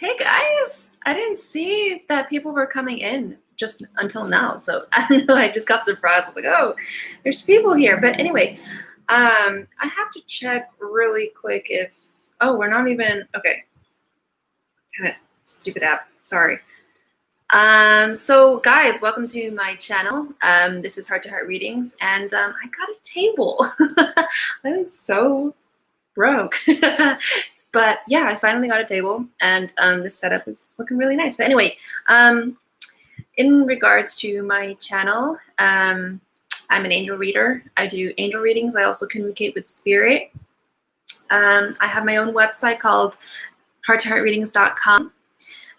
Hey guys, I didn't see that people were coming in just until now. So I don't know, I just got surprised. I was like, oh, there's people here. But anyway, I have to check really quick if, oh, we're not even, okay. Kind of stupid app, sorry. So guys, welcome to my channel. This is Heart to Heart Readings, and I got a table. I'm so broke. But yeah, I finally got a table, and this setup is looking really nice. But anyway, in regards to my channel, I'm an angel reader. I do angel readings. I also communicate with spirit. I have my own website called hearttoheartreadings.com.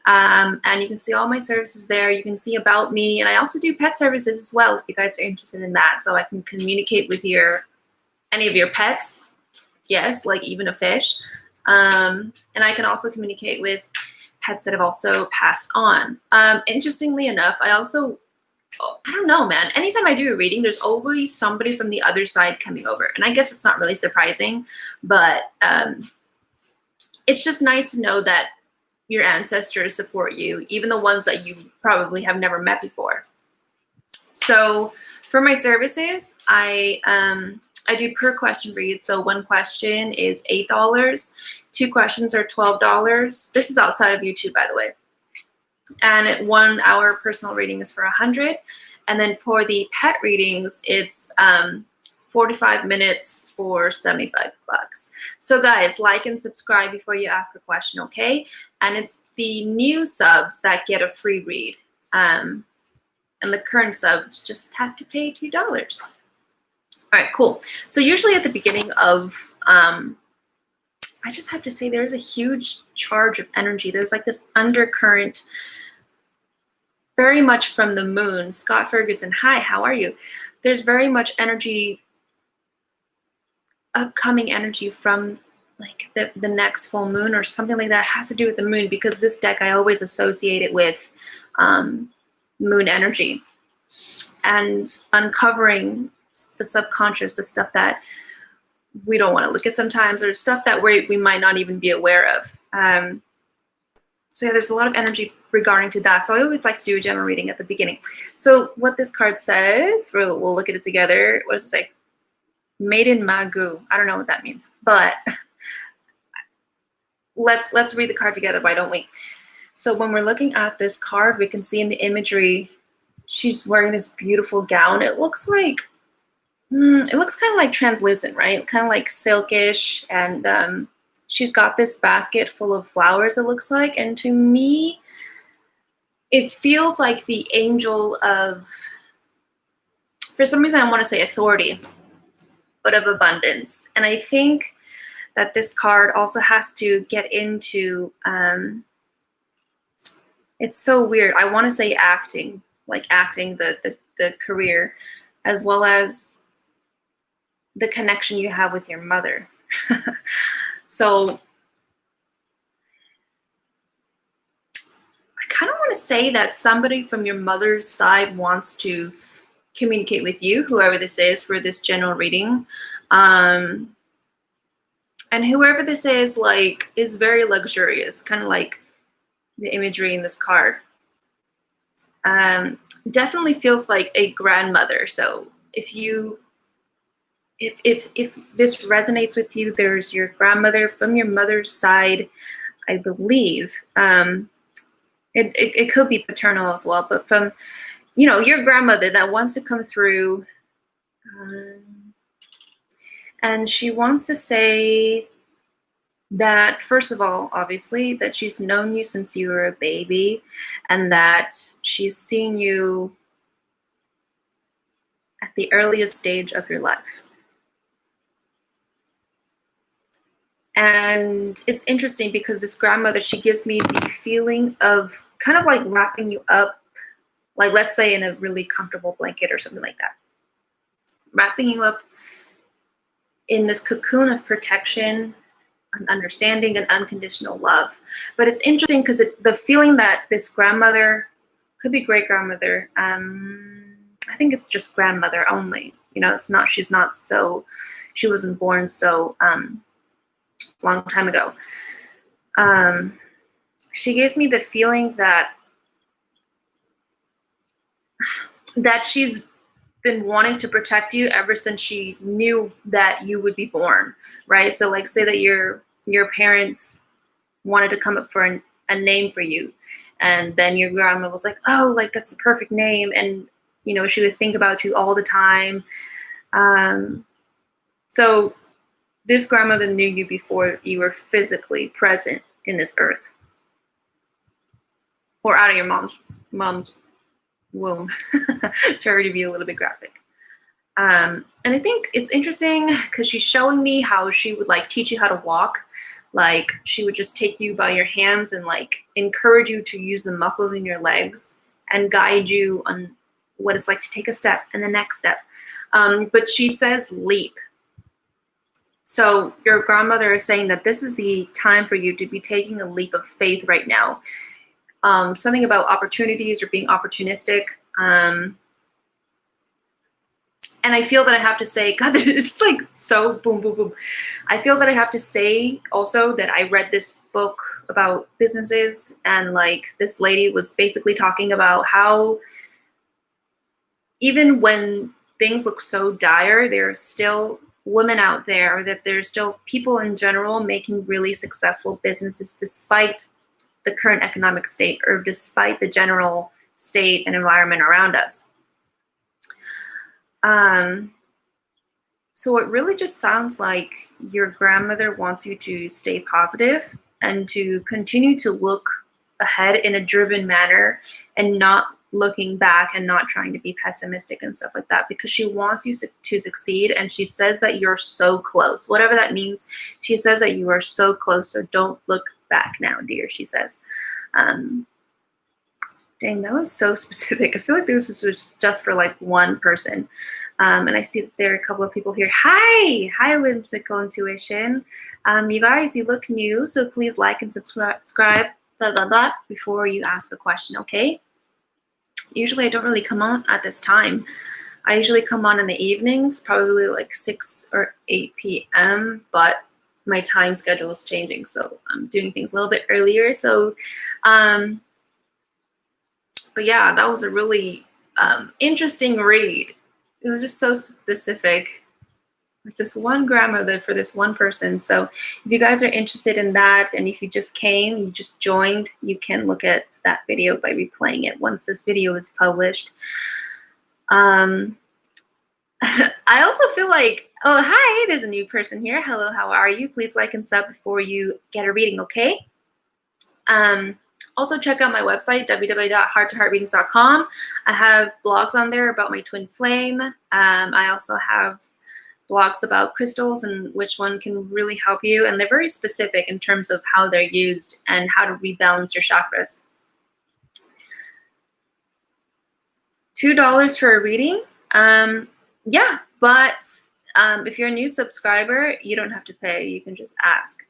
And you can see all my services there. You can see about me, and I also do pet services as well if you guys are interested in that. So I can communicate with any of your pets. Yes, like even a fish. And I can also communicate with pets that have also passed on. Interestingly enough, I don't know, man. Anytime I do a reading, there's always somebody from the other side coming over. And I guess it's not really surprising, but it's just nice to know that your ancestors support you, even the ones that you probably have never met before. So for my services, I do per question read. So one question is $8. 2 questions are $12. This is outside of YouTube, by the way. And at 1 hour personal reading is for $100. And then for the pet readings, it's 45 minutes for $75. So guys, like and subscribe before you ask a question, okay? And it's the new subs that get a free read. And the current subs just have to pay $2. All right, cool. So usually at the beginning of, I just have to say there's a huge charge of energy. There's like this undercurrent, very much from the moon. Scott Ferguson, hi, how are you? There's very much energy, upcoming energy from like the next full moon or something like that. It has to do with the moon, because this deck I always associate it with moon energy and uncovering the subconscious, the stuff that we don't want to look at sometimes, or stuff that we might not even be aware of. So yeah, there's a lot of energy regarding to that. So I always like to do a general reading at the beginning. So what this card says, we'll look at it together. What does it say? Made in Magu. I don't know what that means, but let's read the card together, why don't we? So when we're looking at this card, we can see in the imagery, she's wearing this beautiful gown. It looks like, it looks kind of like translucent, right? Kind of like silkish, and she's got this basket full of flowers, it looks like. And to me, it feels like the angel of, for some reason I want to say authority, but of abundance. And I think that this card also has to get into, it's so weird. I want to say acting, like acting the career, as well as the connection you have with your mother. So I kind of want to say that somebody from your mother's side wants to communicate with you, whoever this is, for this general reading. And whoever this is, like, is very luxurious, kind of like the imagery in this card. Definitely feels like a grandmother. So if this resonates with you, there's your grandmother from your mother's side, I believe. It could be paternal as well, but from, you know, your grandmother that wants to come through, and she wants to say that, first of all, obviously, that she's known you since you were a baby, and that she's seen you at the earliest stage of your life. And it's interesting because this grandmother, she gives me the feeling of kind of like wrapping you up, like let's say in a really comfortable blanket or something like that. Wrapping you up in this cocoon of protection and understanding and unconditional love. But it's interesting because the feeling that this grandmother, could be great grandmother, I think it's just grandmother only. You know, it's not, she's not so, she wasn't born so long time ago. she gives me the feeling that she's been wanting to protect you ever since she knew that you would be born, right? So like say that your parents wanted to come up for a name for you, and then your grandma was like, oh, like that's the perfect name, and she would think about you all the time. So this grandmother knew you before you were physically present in this earth or out of your mom's womb. Sorry to be a little bit graphic. And I think it's interesting because she's showing me how she would like teach you how to walk. Like she would just take you by your hands and like encourage you to use the muscles in your legs and guide you on what it's like to take a step and the next step. But she says leap. So your grandmother is saying that this is the time for you to be taking a leap of faith right now. Something about opportunities or being opportunistic. And I feel that I have to say, God, it's like so boom, boom, boom. I feel that I have to say also that I read this book about businesses, and like this lady was basically talking about how even when things look so dire, there are still women out there, that there's still people in general making really successful businesses despite the current economic state or despite the general state and environment around us. So it really just sounds like your grandmother wants you to stay positive and to continue to look ahead in a driven manner and not looking back and not trying to be pessimistic and stuff like that, because she wants you to succeed. And she says that you're so close, whatever that means. She says that you are so close. So don't look back now, dear, she says. Dang, that was so specific. I feel like this was just for like one person. And I see that there are a couple of people here. Hi, Whimsical Intuition. You guys, you look new, so please like and subscribe, blah, blah, blah, before you ask a question, okay? Usually I don't really come on at this time. I usually come on in the evenings, probably like 6 or 8 p.m., but my time schedule is changing, so I'm doing things a little bit earlier. So, but yeah, that was a really interesting read. It was just so specific, like this one grandmother for this one person. So if you guys are interested in that, and if you just came, you just joined, you can look at that video by replaying it once this video is published. I also feel like, oh, hi, there's a new person here. Hello, how are you? Please like and sub before you get a reading, okay? Also, check out my website, www.hearttoheartreadings.com. I have blogs on there about my twin flame. I also have blogs about crystals and which one can really help you. And they're very specific in terms of how they're used and how to rebalance your chakras. $2 for a reading? Yeah, but if you're a new subscriber, you don't have to pay. You can just ask.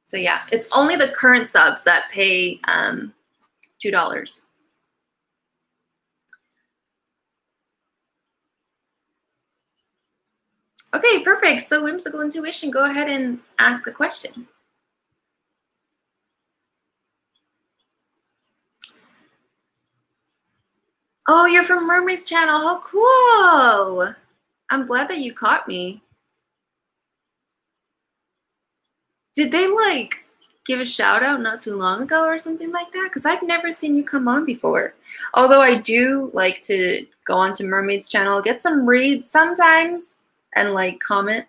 So yeah, it's only the current subs that pay $2. Okay, perfect. So Whimsical Intuition, go ahead and ask a question. Oh, you're from Mermaid's Channel. How cool. I'm glad that you caught me. Did they like give a shout out not too long ago or something like that? Because I've never seen you come on before. Although I do like to go on to Mermaid's Channel, get some reads sometimes, and like comment.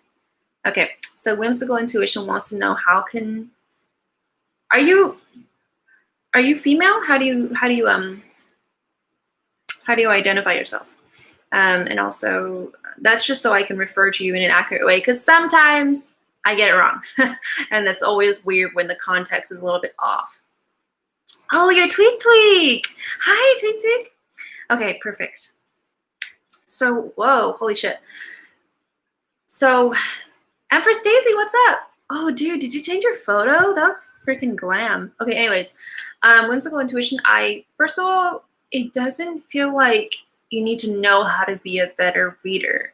Okay, so Whimsical Intuition wants to know are you female? How do you identify yourself? And also, that's just so I can refer to you in an accurate way, because sometimes I get it wrong. And that's always weird when the context is a little bit off. Oh, you're Tweak Tweak. Hi, Tweak Tweak. Okay, perfect. So, whoa, holy shit. So, Empress Daisy, what's up? Oh, dude, did you change your photo? That looks freaking glam. Okay, anyways, Whimsical Intuition, first of all, it doesn't feel like you need to know how to be a better reader.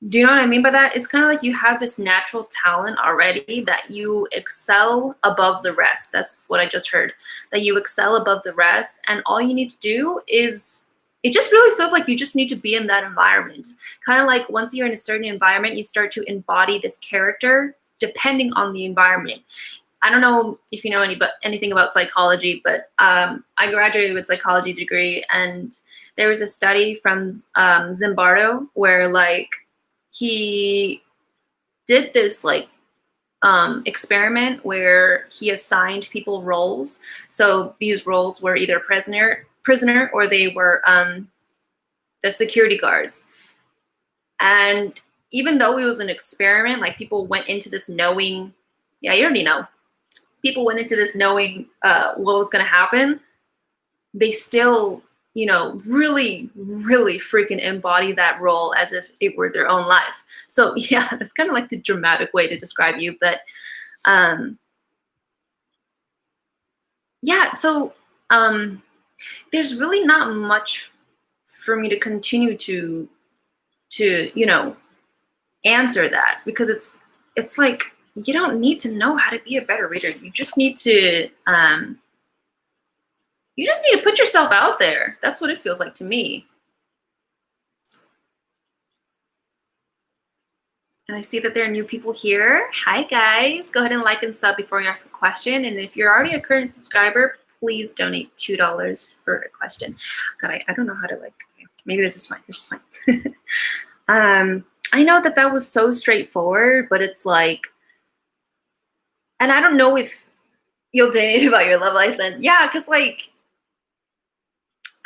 Do you know what I mean by that? It's kind of like you have this natural talent already that you excel above the rest. That's what I just heard, that you excel above the rest. And all you need to do is, it just really feels like you just need to be in that environment. Kind of like once you're in a certain environment, you start to embody this character depending on the environment. I don't know if you know anything about psychology, but I graduated with psychology degree, and there was a study from Zimbardo where like he did this like experiment where he assigned people roles. So these roles were either prisoner, or they were the security guards. And even though it was an experiment, like people went into this knowing, yeah, you already know. People went into this knowing what was going to happen. They still, you know, really, really freaking embody that role as if it were their own life. So yeah, it's kind of like the dramatic way to describe you, but yeah. So there's really not much for me to continue to you know answer that, because it's like you don't need to know how to be a better reader. You just need to put yourself out there. That's what it feels like to me. And I see that there are new people here. Hi, guys. Go ahead and like and sub before you ask a question. And if you're already a current subscriber, please donate $2 for a question. God, I don't know how to like, maybe this is fine. This is fine. I know that was so straightforward, but it's like, and I don't know if you'll donate about your love life then. Yeah, because like,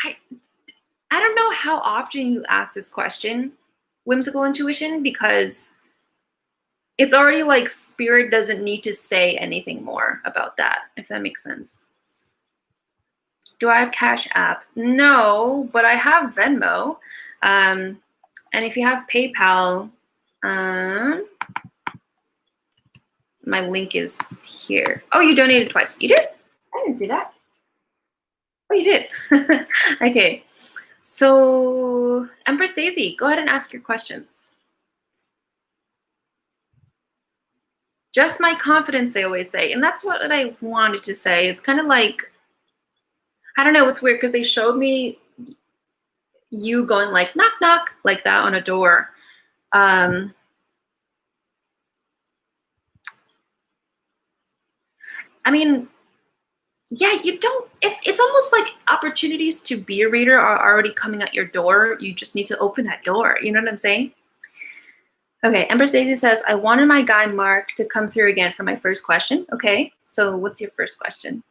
I don't know how often you ask this question, whimsical intuition, because it's already like spirit doesn't need to say anything more about that, if that makes sense. Do I have Cash App? No, but I have Venmo. And if you have PayPal, my link is here. Oh, you donated twice. You did? I didn't see that. Oh, you did. Okay. So, Empress Daisy, go ahead and ask your questions. Just my confidence, they always say. And that's what I wanted to say. It's kind of like, I don't know, it's weird because they showed me you going like, knock, knock, like that on a door. I mean, yeah, you don't, it's almost like opportunities to be a reader are already coming at your door. You just need to open that door. You know what I'm saying? Okay, Empress Daisy says, I wanted my guy Mark to come through again for my first question. Okay, so what's your first question?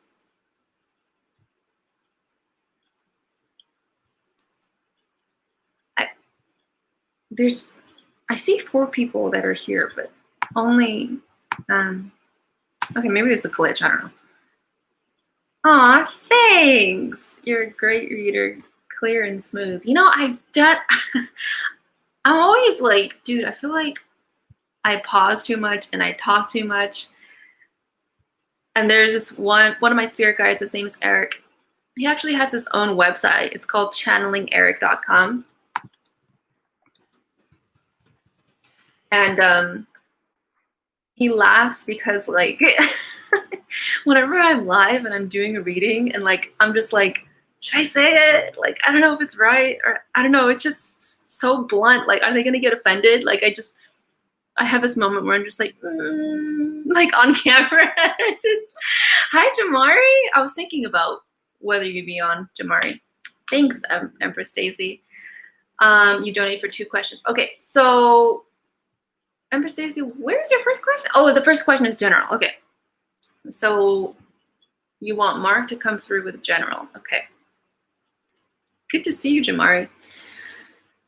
I see 4 people that are here, but only, okay, maybe it's a glitch, I don't know. Aw, thanks. You're a great reader, clear and smooth. You know, I'm always like, dude, I feel like I pause too much and I talk too much. And there's this one of my spirit guides, his name is Eric. He actually has his own website. It's called channelingeric.com. And he laughs because like whenever I'm live and I'm doing a reading and like I'm just like, should I say it? Like, I don't know if it's right, or I don't know, it's just so blunt. Like, are they gonna get offended? Like I have this moment where I'm just like on camera. It's just, hi Jamari. I was thinking about whether you'd be on, Jamari. Thanks, Empress Daisy. You donate for 2 questions. Okay, so Empress Daisy, where's your first question? Oh, the first question is general. Okay. So you want Mark to come through with general. Okay. Good to see you, Jamari.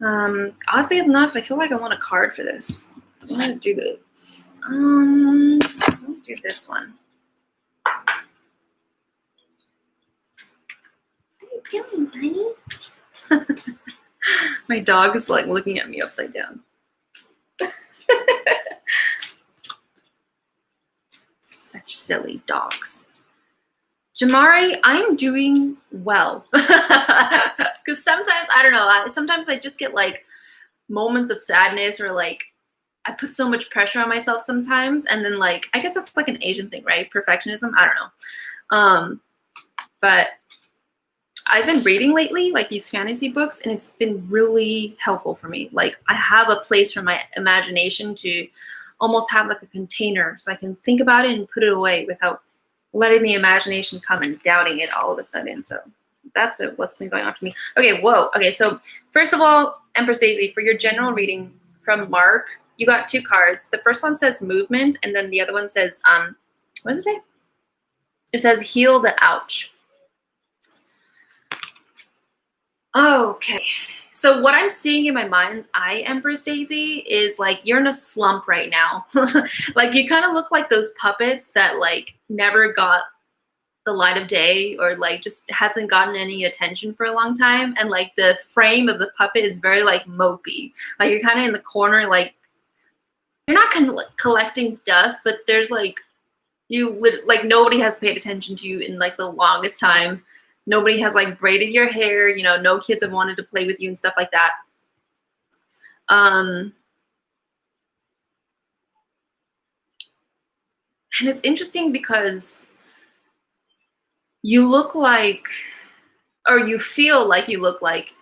Oddly enough, I feel like I want a card for this. I want to do this. I'll do this one. What are you doing, bunny? My dog is like looking at me upside down. Such silly dogs. Jamari, I'm doing well. Because sometimes, I don't know, sometimes I just get like moments of sadness, or like I put so much pressure on myself sometimes, and then like I guess that's like an Asian thing, right? Perfectionism. I don't know. But I've been reading lately, like these fantasy books, and it's been really helpful for me. Like I have a place for my imagination to almost have like a container, so I can think about it and put it away without letting the imagination come and doubting it all of a sudden. So that's what's been going on for me. Okay, whoa. Okay, so first of all, Empress Daisy, for your general reading from Mark, you got 2 cards. The first one says movement, and then the other one says, what does it say? It says heal the ouch. Okay, so what I'm seeing in my mind's eye, Empress Daisy, is like you're in a slump right now. Like you kind of look like those puppets that like never got the light of day, or like just hasn't gotten any attention for a long time, and like the frame of the puppet is very like mopey. Like you're kind of in the corner, like you're not collecting dust, but there's like like nobody has paid attention to you in like the longest time. Nobody has like braided your hair, you know, no kids have wanted to play with you and stuff like that. And it's interesting because you look like, or you feel like you look like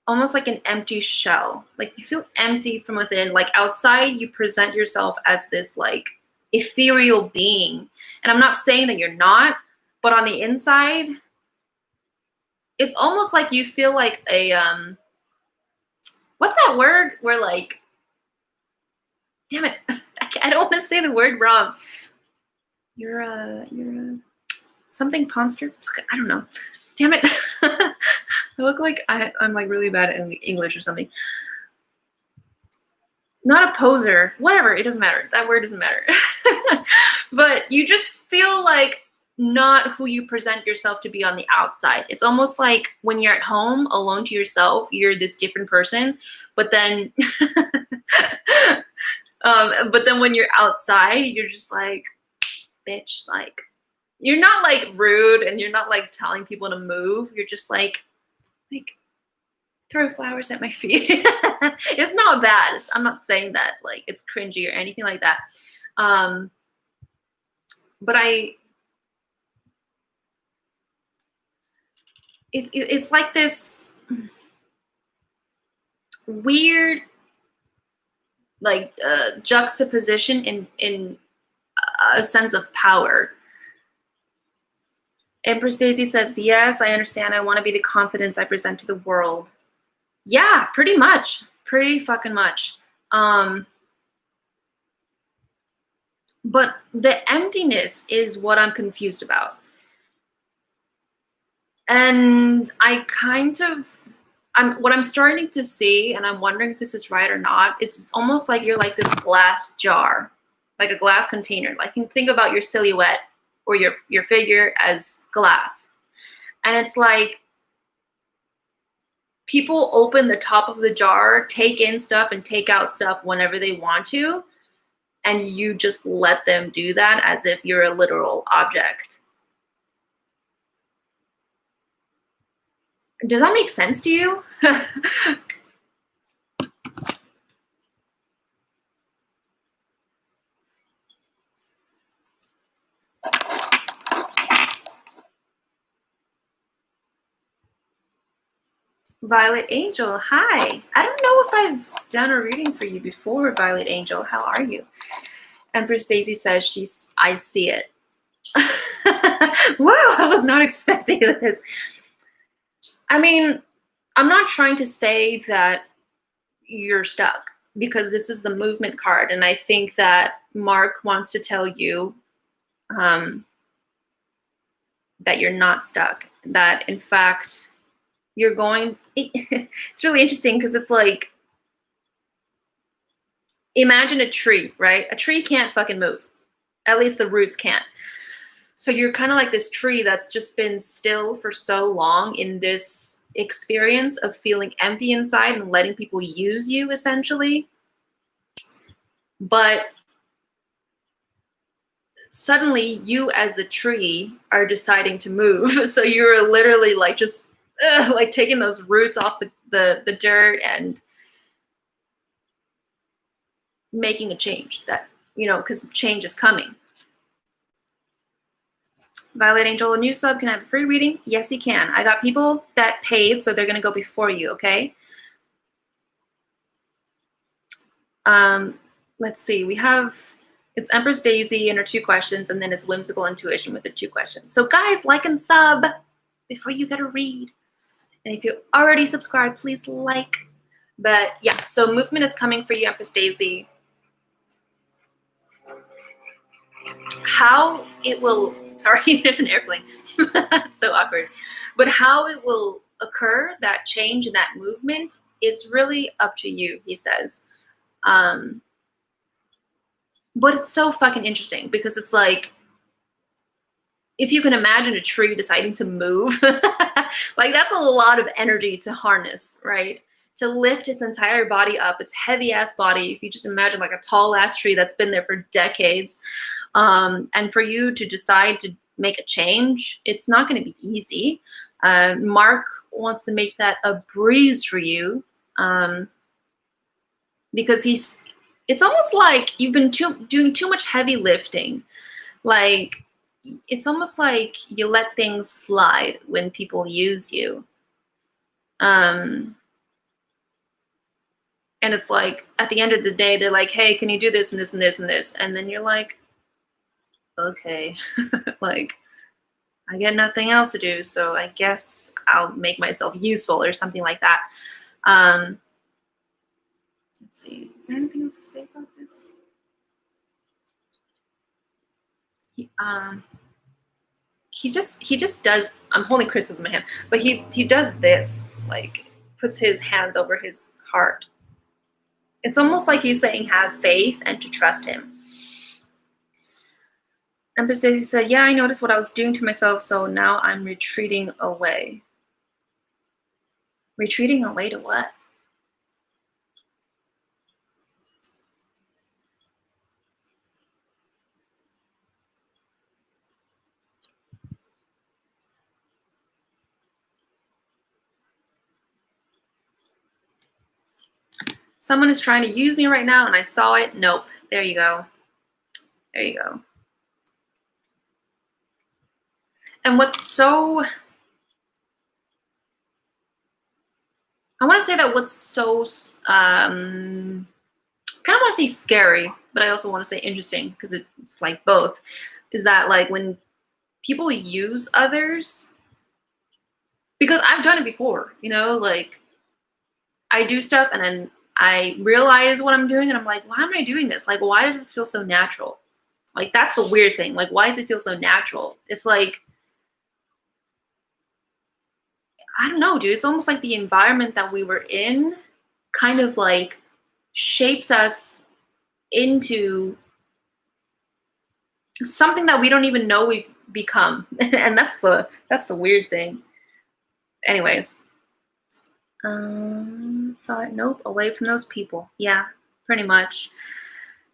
almost like an empty shell. Like you feel empty from within. Like outside you present yourself as this like ethereal being. And I'm not saying that you're not, but on the inside, it's almost like you feel like a what's that word where like, damn it, I don't want to say the word wrong. You're a something ponster. I don't know. Damn it. I look like I'm like really bad at English or something. Not a poser. Whatever. It doesn't matter. That word doesn't matter. But you just feel like not who you present yourself to be on the outside. It's almost like when you're at home alone to yourself, you're this different person, but then but then when you're outside, you're just like, bitch, like you're not like rude and you're not like telling people to move. You're just like throw flowers at my feet. It's not bad. I'm not saying that like it's cringy or anything like that. But it's like this weird like juxtaposition in a sense of power. Empress Daisy says, yes, I understand. I want to be the confidence I present to the world. Yeah, pretty much. Pretty fucking much. But the emptiness is what I'm confused about. And what I'm starting to see, and I'm wondering if this is right or not, it's almost like you're like this glass jar, like a glass container. Like you think about your silhouette or your figure as glass. And it's like people open the top of the jar, take in stuff and take out stuff whenever they want to, and you just let them do that as if you're a literal object. Does that make sense to you? Violet Angel, hi. I don't know if I've done a reading for you before, Violet Angel. How are you? Empress Daisy says I see it. Wow, I was not expecting this. I mean, I'm not trying to say that you're stuck, because this is the movement card, and I think that Mark wants to tell you that you're not stuck, that in fact you're going it's really interesting because it's like, imagine a tree, right? A tree can't fucking move. At least the roots can't. So you're kind of like this tree that's just been still for so long in this experience of feeling empty inside and letting people use you, essentially. But suddenly you as the tree are deciding to move. So you're literally like just like taking those roots off the dirt and making a change that, because change is coming. Violet Angel, a new sub, can I have a free reading? Yes, you can. I got people that paid, so they're going to go before you, okay? Let's see. We have, it's Empress Daisy and her 2 questions, and then it's Whimsical Intuition with her 2 questions. So guys, like and sub before you get a read. And if you already subscribed, please like. But yeah, so movement is coming for you, Empress Daisy. How it will, sorry, there's an airplane. It's so awkward. But how it will occur, that change and that movement, it's really up to you, he says. But it's so fucking interesting because it's like, if you can imagine a tree deciding to move, like that's a lot of energy to harness, right? To lift its entire body up, its heavy ass body. If you just imagine like a tall ass tree that's been there for decades, and for you to decide to make a change, it's not going to be easy. Mark wants to make that a breeze for you, because it's almost like you've been doing too much heavy lifting. Like, it's almost like you let things slide when people use you. And it's like, at the end of the day, they're like, hey, can you do this and this and this and this? And then you're like, okay, like, I get nothing else to do, so I guess I'll make myself useful or something like that. Let's see, is there anything else to say about this? He just does, I'm holding crystals in my hand, but he does this, like puts his hands over his heart. It's almost like he's saying have faith and to trust him. And he said, yeah, I noticed what I was doing to myself, so now I'm retreating away. Retreating away to what? Someone is trying to use me right now and I saw it. Nope. There you go. There you go. And what's so, I want to say that what's so, kind of want to say scary, but I also want to say interesting because it's like both, is that like when people use others, because I've done it before, like I do stuff and then I realize what I'm doing and I'm like, why am I doing this? Like, why does this feel so natural? Like, that's the weird thing. Like, why does it feel so natural? It's like, I don't know, dude. It's almost like the environment that we were in kind of like shapes us into something that we don't even know we've become. And that's the weird thing. Anyways. Saw it. Nope. Away from those people. Yeah, pretty much.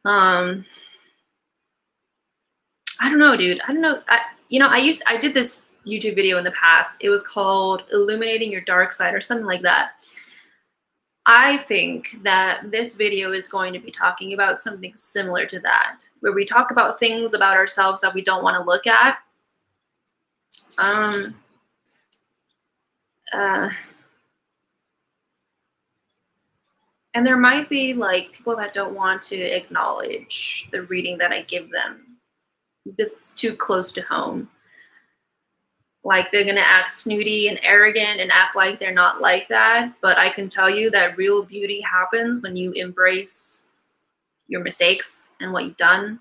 I don't know, dude. I don't know. I did this YouTube video in the past. It was called Illuminating Your Dark Side or something like that. I think that this video is going to be talking about something similar to that, where we talk about things about ourselves that we don't want to look at. And there might be like people that don't want to acknowledge the reading that I give them because it's too close to home. Like they're going to act snooty and arrogant and act like they're not like that. But I can tell you that real beauty happens when you embrace your mistakes and what you've done,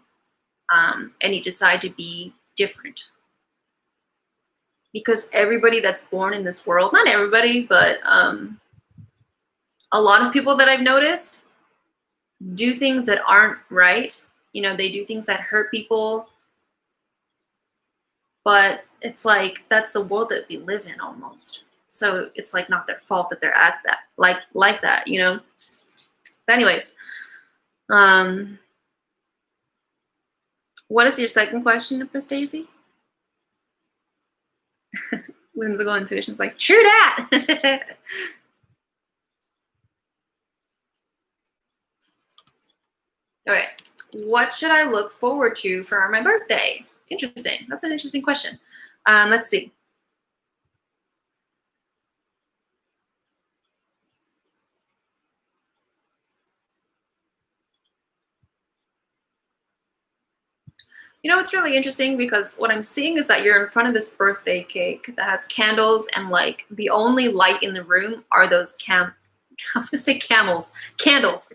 and you decide to be different. Because everybody that's born in this world, not everybody, but a lot of people that I've noticed do things that aren't right. They do things that hurt people. But it's like, that's the world that we live in almost. So it's like not their fault that they're like that. But anyways, what is your second question, Empress Daisy? Whimsical Intuition's like, true that. Okay. What should I look forward to for my birthday? Interesting. That's an interesting question. Let's see. You know, it's really interesting because what I'm seeing is that you're in front of this birthday cake that has candles, and like the only light in the room are those I was gonna say camels, candles.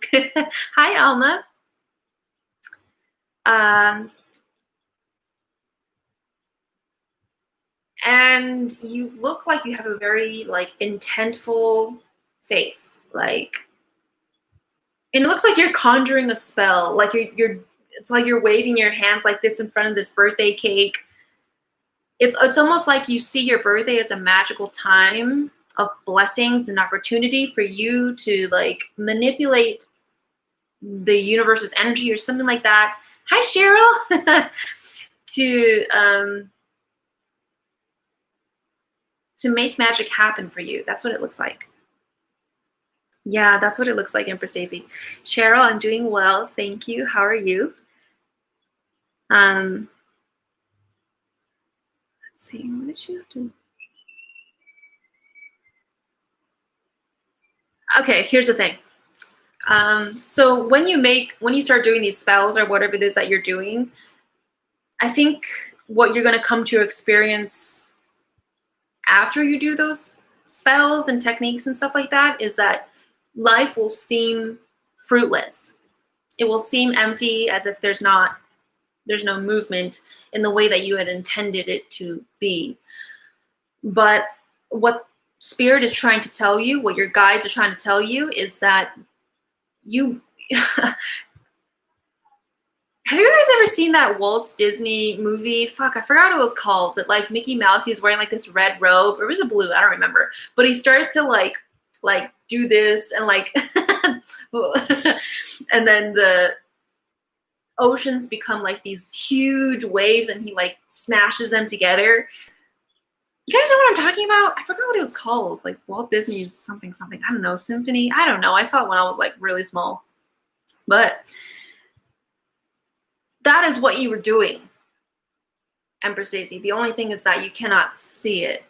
Hi, Alma. Um, and you look like you have a very like intentful face, like, and it looks like you're conjuring a spell. Like you're it's like you're waving your hands like this in front of this birthday cake. It's almost like you see your birthday as a magical time of blessings and opportunity for you to like manipulate the universe's energy or something like that. Hi, Cheryl. to to make magic happen for you. That's what it looks like. Yeah, that's what it looks like, Empress Daisy. Cheryl, I'm doing well, thank you. How are you? Um, let's see. What did you do? Okay, here's the thing. So when you start doing these spells or whatever it is that you're doing, I think what you're going to come to experience after you do those spells and techniques and stuff like that is that life will seem fruitless. It will seem empty, as if there's no movement in the way that you had intended it to be. But what spirit is trying to tell you, what your guides are trying to tell you, is that you have you guys ever seen that Walt Disney movie? Fuck, I forgot what it was called, but like Mickey Mouse, he's wearing like this red robe, or was it blue? I don't remember. But he starts to like do this and like and then the oceans become like these huge waves and he like smashes them together. You guys know what I'm talking about? I forgot what it was called. Like Walt Disney's something something. I don't know, symphony. I don't know. I saw it when I was like really small. But that is what you were doing, Empress Daisy. The only thing is that you cannot see it.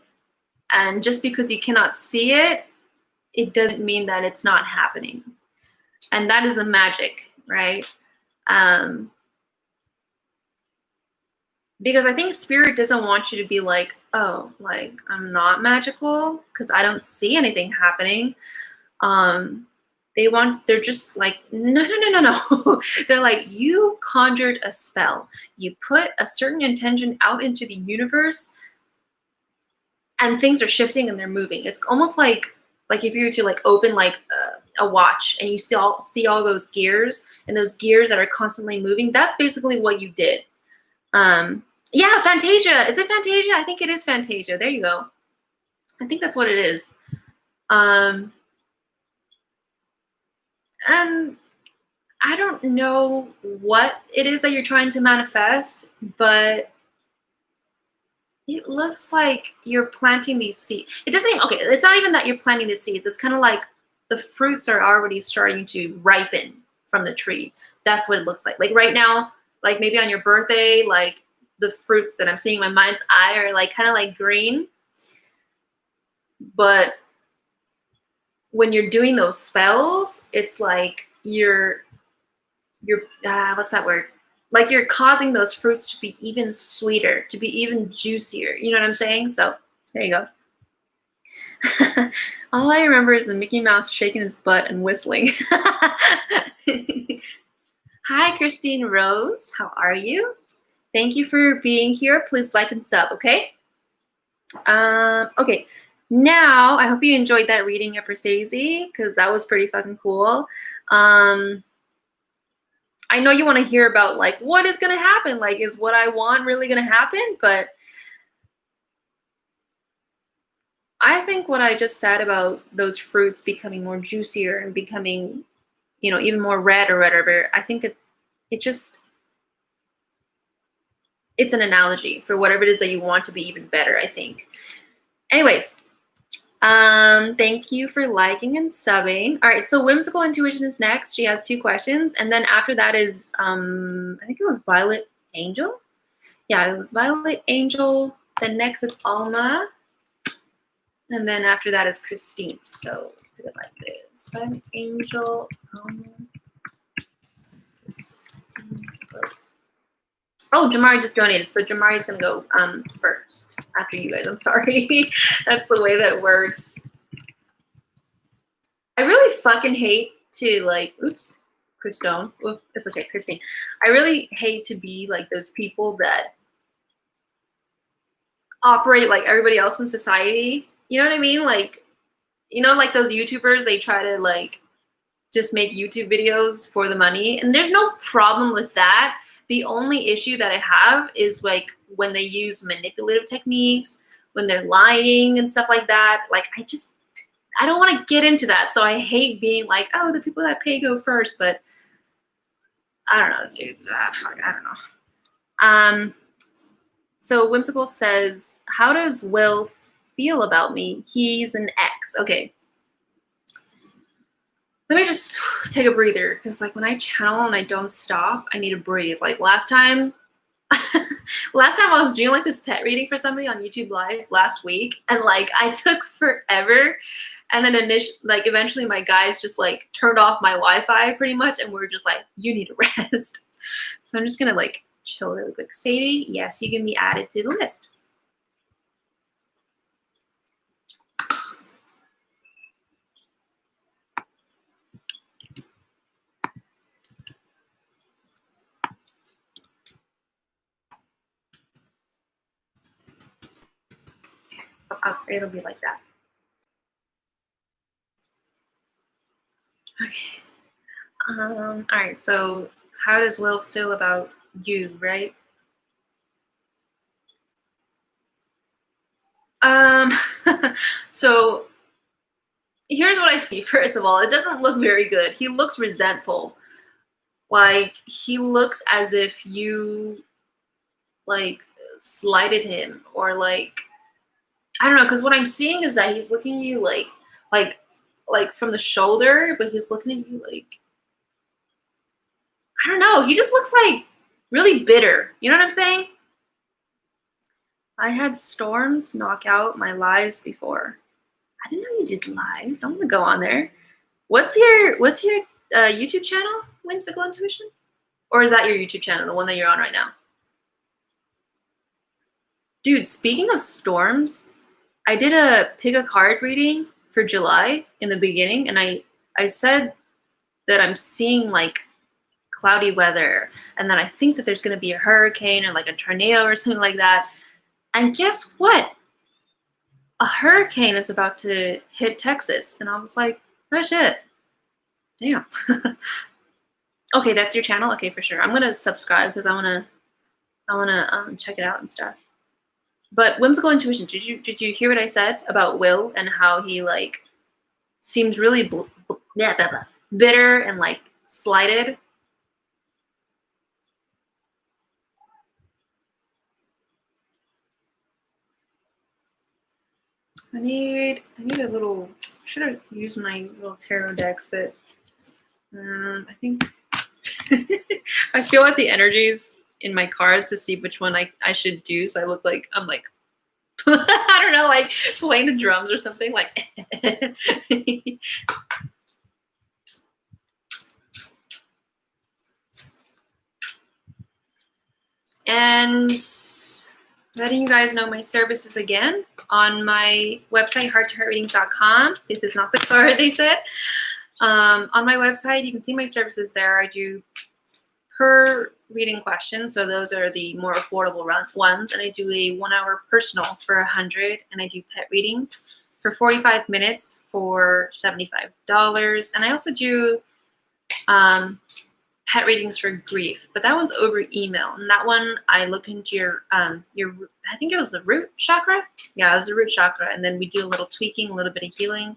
And just because you cannot see it, it doesn't mean that it's not happening. And that is the magic, right? Um, because I think spirit doesn't want you to be like, oh, like I'm not magical because I don't see anything happening. Um, they're just like, no, no, no, no, no. They're like, you conjured a spell. You put a certain intention out into the universe and things are shifting and they're moving. It's almost like if you were to like open like a watch and you see all those gears and those gears that are constantly moving. That's basically what you did. Yeah, Fantasia. Is it Fantasia? I think it is Fantasia. There you go. I think that's what it is. And I don't know what it is that you're trying to manifest, but it looks like you're planting these seeds. It doesn't even, okay, it's not even that you're planting the seeds. It's kind of like the fruits are already starting to ripen from the tree. That's what it looks like. Like right now, like maybe on your birthday, like the fruits that I'm seeing in my mind's eye are like kind of like green. But when you're doing those spells, it's like you're what's that word? Like you're causing those fruits to be even sweeter, to be even juicier. You know what I'm saying? So there you go. All I remember is the Mickey Mouse shaking his butt and whistling. Hi, Christine Rose. How are you? Thank you for being here. Please like and sub, okay? Okay. Now, I hope you enjoyed that reading, Empress Daisy, because that was pretty fucking cool. I know you want to hear about like what is going to happen. Like, is what I want really going to happen? But I think what I just said about those fruits becoming more juicier and becoming, you know, even more red or whatever, I think it just, it's an analogy for whatever it is that you want to be even better, I think. Anyways, Thank you for liking and subbing. All right, so Whimsical Intuition is next. She has 2 questions, and then after that is I think it was Violet Angel. Yeah, it was Violet Angel. Then next it's Alma, and then after that is Christine. So put it like this: Violet Angel, Alma, Christine, Rose. Oh, Jamari just donated, so Jamari's gonna go first after you guys. I'm sorry. That's the way that works. I really fucking hate to like, oops, Christone. Oops, it's okay, Christine. I really hate to be like those people that operate like everybody else in society. You know what I mean? Like, you know, like those YouTubers, they try to like just make YouTube videos for the money. And there's no problem with that. The only issue that I have is like when they use manipulative techniques, when they're lying and stuff like that. Like, I don't want to get into that. So I hate being like, oh, the people that pay go first. But I don't know, dude. Fuck, I don't know. So Whimsical says, how does Will feel about me? He's an ex. Okay. Let me just take a breather, because like when I channel and I don't stop, I need to breathe. Like last time I was doing like this pet reading for somebody on YouTube Live last week, and like I took forever, and then eventually my guys just like turned off my Wi-Fi pretty much, and we're just like, you need a rest. So I'm just gonna like chill really quick. Sadie, yes, you can be added to the list. It'll be like that. Okay. All right. So, how does Will feel about you, right? So here's what I see. First of all, it doesn't look very good. He looks resentful. Like he looks as if you like slighted him, or like I don't know. Because what I'm seeing is that he's looking at you like from the shoulder, but he's looking at you like I don't know. He just looks like really bitter. You know what I'm saying? I had storms knock out my lives before. I didn't know you did lives. I want to go on there. What's your YouTube channel? Whimsical Intuition? Or is that your YouTube channel, the one that you're on right now? Dude, speaking of storms, I did a pick a card reading for July in the beginning, and I said that I'm seeing like cloudy weather, and then I think that there's going to be a hurricane or like a tornado or something like that. And guess what? A hurricane is about to hit Texas. And I was like, oh shit. Damn. Okay, that's your channel? Okay, for sure. I'm gonna subscribe because I wanna check it out and stuff. But Whimsical Intuition, did you hear what I said about Will and how he like seems really bitter and like slighted? I need a little. Should have used my little tarot decks, but I think I feel like the energies in my cards to see which one I should do. So I look like I'm like I don't know, like playing the drums or something like. And letting you guys know my services again on my website, hearttoheartreadings.com. This is not the card they said. On my website, you can see my services there. I do per reading question, so those are the more affordable ones, and I do a 1 hour personal for $100, and I do pet readings for 45 minutes for $75, and I also do pet readings for grief, but that one's over email, and that one I look into your I think it was the root chakra. Yeah, it was the root chakra, and then we do a little tweaking, a little bit of healing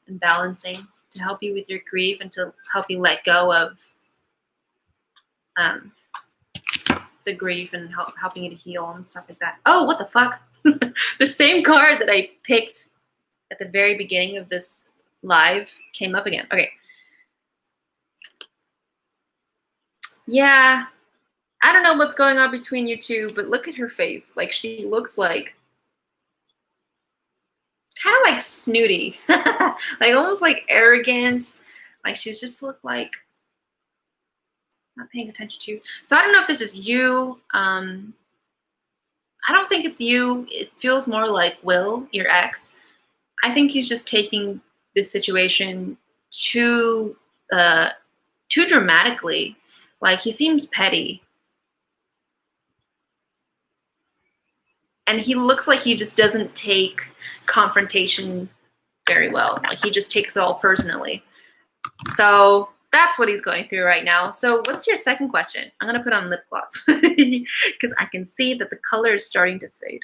and balancing to help you with your grief and to help you let go of the grief and helping you to heal and stuff like that. Oh, what the fuck? The same card that I picked at the very beginning of this live came up again. Okay. Yeah, I don't know what's going on between you two, but look at her face. Like, she looks like kind of like snooty, like almost like arrogant. Like she's just looked like not paying attention to you. So I don't know if this is you. I don't think it's you. It feels more like Will, your ex. I think he's just taking this situation too too dramatically. Like he seems petty. And he looks like he just doesn't take confrontation very well. Like he just takes it all personally. So that's what he's going through right now. So what's your second question? I'm going to put on lip gloss because I can see that the color is starting to fade.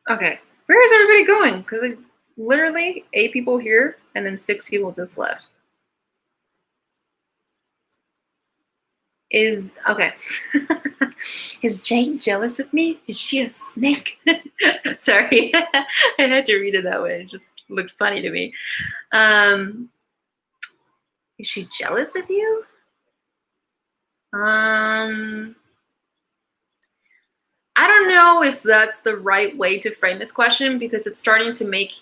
Okay, where is everybody going? Because literally 8 people here and then 6 people just left. Okay. Is Jane jealous of me? Is she a snake? Sorry, I had to read it that way. It just looked funny to me. Is she jealous of you? I don't know if that's the right way to frame this question because it's starting to make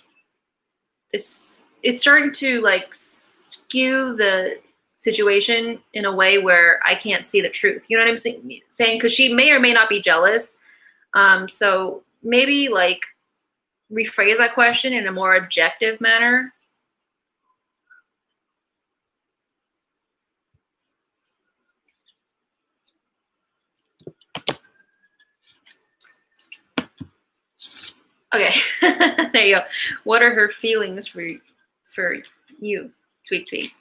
this, it's starting to like skew the situation in a way where I can't see the truth. You know what I'm saying? Because she may or may not be jealous. So maybe like rephrase that question in a more objective manner. Okay, there you go. What are her feelings for you, Tweet Tweet?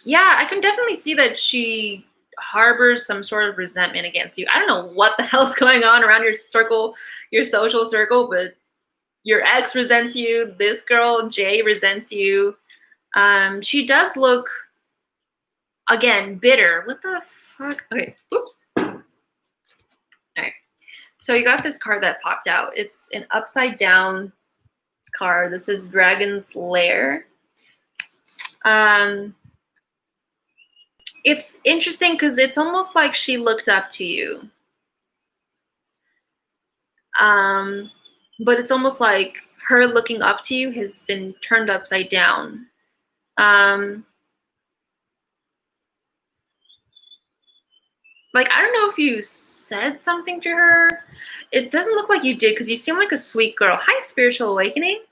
Yeah, I can definitely see that she harbors some sort of resentment against you. I don't know what the hell's going on around your circle, your social circle, but your ex resents you. This girl, Jay, resents you. She does look, again, bitter. What the fuck? Okay, oops. All right. So you got this card that popped out. It's an upside down card. This is Dragon's Lair. It's interesting because it's almost like she looked up to you. But it's almost like her looking up to you has been turned upside down. Like, I don't know if you said something to her. It doesn't look like you did because you seem like a sweet girl. Hi, Spiritual Awakening.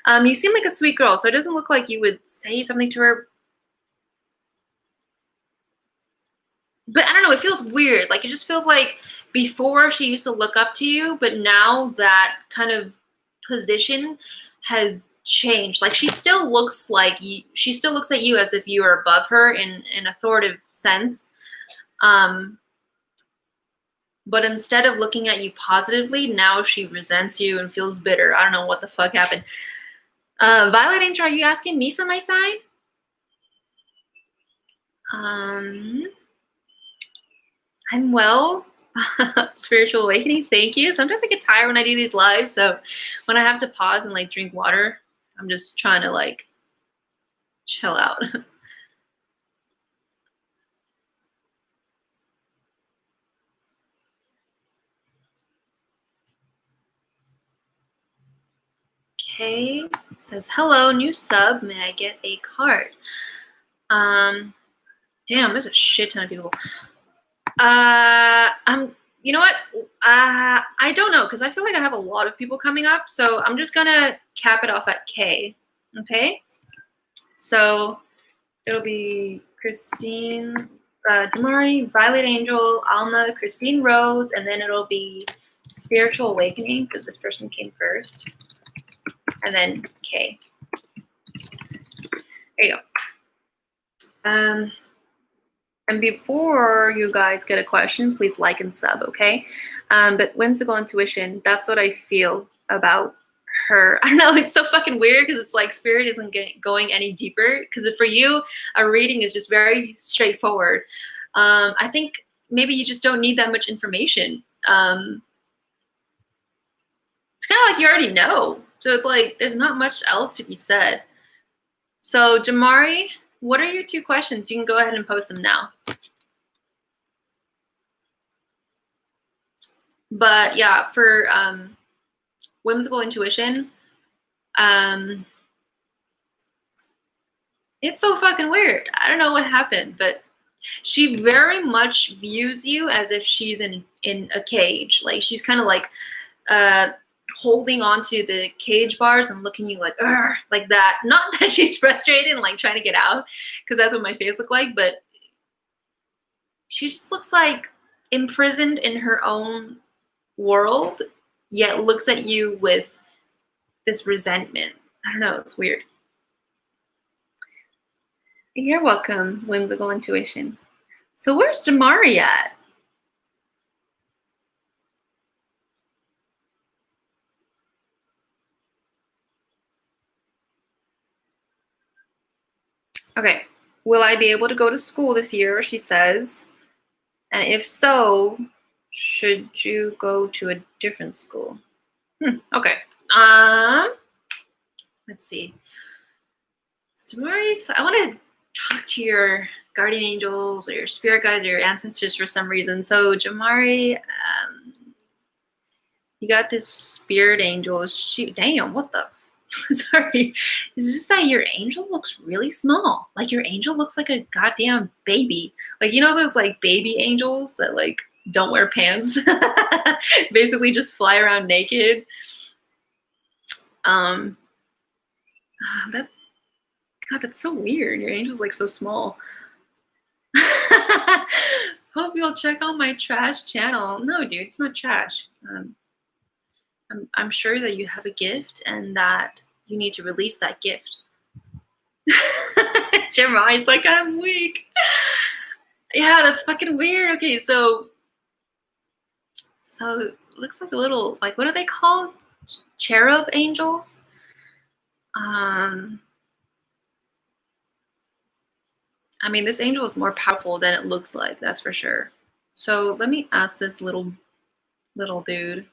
You seem like a sweet girl, so it doesn't look like you would say something to her. But I don't know, it feels weird. Like, it just feels like before she used to look up to you, but now that kind of position has changed. Like, she still looks like you, she still looks at you as if you are above her in an authoritative sense. But instead of looking at you positively, now she resents you and feels bitter. I don't know what the fuck happened. Violet Angel, are you asking me for my sign? I'm well. Spiritual Awakening, thank you. Sometimes I get tired when I do these lives, so when I have to pause and like drink water, I'm just trying to like chill out. Okay, it says hello, new sub. May I get a card? Damn, there's a shit ton of people. You know what? I don't know because I feel like I have a lot of people coming up, so I'm just gonna cap it off at K. Okay, so it'll be Christine, Damari, Violet Angel, Alma, Christine Rose, and then it'll be Spiritual Awakening because this person came first, and then K. There you go. And before you guys get a question, please like and sub, okay? But whimsical intuition, that's what I feel about her. I don't know, it's so fucking weird because it's like spirit isn't going any deeper. Because for you, a reading is just very straightforward. I think maybe you just don't need that much information. It's kind of like you already know. So it's like there's not much else to be said. So Jamari, what are your 2 questions? You can go ahead and post them now. But yeah, for whimsical intuition, it's so fucking weird. I don't know what happened, but she very much views you as if she's in a cage. Like she's kind of like holding onto the cage bars and looking you like that. Not that she's frustrated and like trying to get out, because that's what my face looked like, but she just looks like imprisoned in her own world, yet looks at you with this resentment. I don't know, it's weird. You're welcome, whimsical intuition. So where's Jamari at? Okay, will I be able to go to school this year, she says. And if so, should you go to a different school? Okay. Let's see. Jamari's, I want to talk to your guardian angels or your spirit guides or your ancestors for some reason. So Jamari, you got this spirit angel. Shoot, damn, what the? Sorry, it's just that your angel looks really small. Like your angel looks like a goddamn baby. Like, you know those like baby angels that like don't wear pants, basically just fly around naked. That God, that's so weird. Your angel's like so small. Hope you'll check out my trash channel. No, dude, it's not trash. I'm sure that you have a gift and that you need to release that gift. Jeremiah's like, I'm weak. Yeah, that's fucking weird. Okay, so it looks like a little, like, what are they called? Cherub angels? I mean, this angel is more powerful than it looks like, that's for sure. So let me ask this little dude.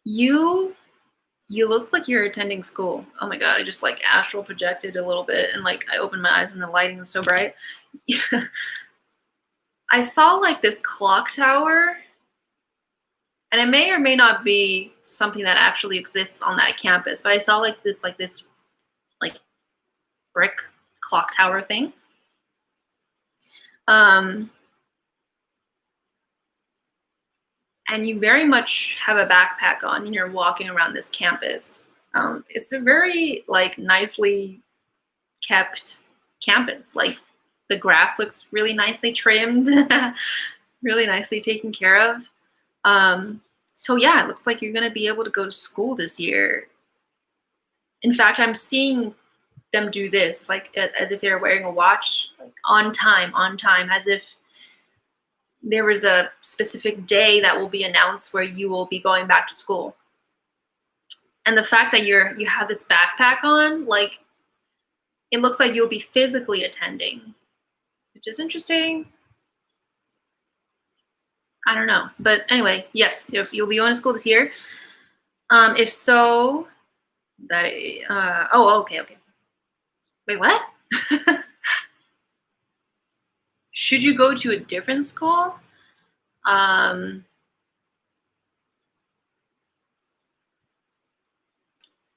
You look like you're attending school. Oh my God, I just like astral projected a little bit and like I opened my eyes and the lighting is so bright. I saw like this clock tower, and it may or may not be something that actually exists on that campus, but I saw like this brick clock tower thing. And you very much have a backpack on and you're walking around this campus. It's a very like nicely kept campus. Like the grass looks really nicely trimmed, really nicely taken care of. So yeah, it looks like you're gonna be able to go to school this year. In fact, I'm seeing them do this, like as if they're wearing a watch, like on time, as if there was a specific day that will be announced where you will be going back to school. And the fact that you have this backpack on, like, it looks like you'll be physically attending, which is interesting. I don't know. But anyway, yes, you'll be going to school this year. If so, that, okay. Wait, what? Should you go to a different school? I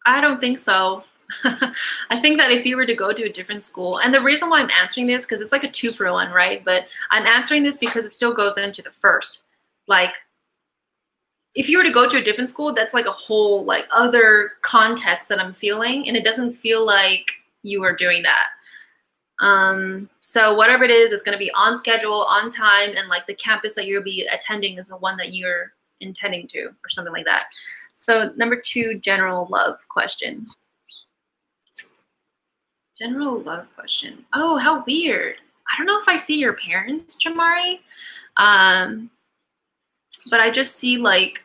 don't think so. I think that if you were to go to a different school, and the reason why I'm answering this, because it's like a 2-for-1, right? But I'm answering this because it still goes into the first. Like, if you were to go to a different school, that's like a whole like other context that I'm feeling, and it doesn't feel like you are doing that. So whatever it is, it's going to be on schedule, on time, and like the campus that you'll be attending is the one that you're intending to, or something like that. So number 2, general love question. General love question. Oh, how weird. I don't know if I see your parents, Jamari, but I just see like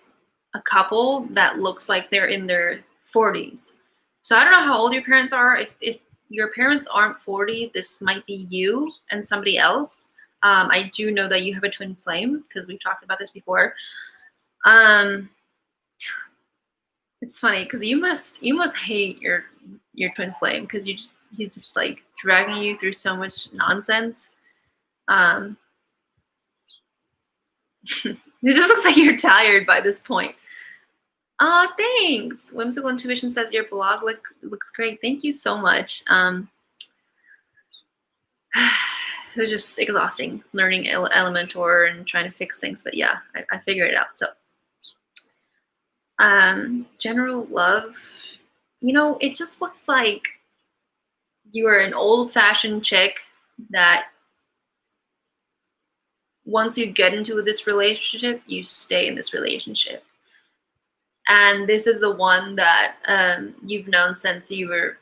a couple that looks like they're in their 40s. So I don't know how old your parents are. If your parents aren't 40, this might be you and somebody else. I do know that you have a twin flame because we've talked about this before. It's funny because you must hate your twin flame because he's just like dragging you through so much nonsense. It just looks like you're tired by this point. Thanks. Whimsical Intuition says your blog looks great. Thank you so much. It was just exhausting learning Elementor and trying to fix things, but yeah, I figured it out. So, general love, it just looks like you are an old-fashioned chick that once you get into this relationship, you stay in this relationship. And this is the one that you've known since you were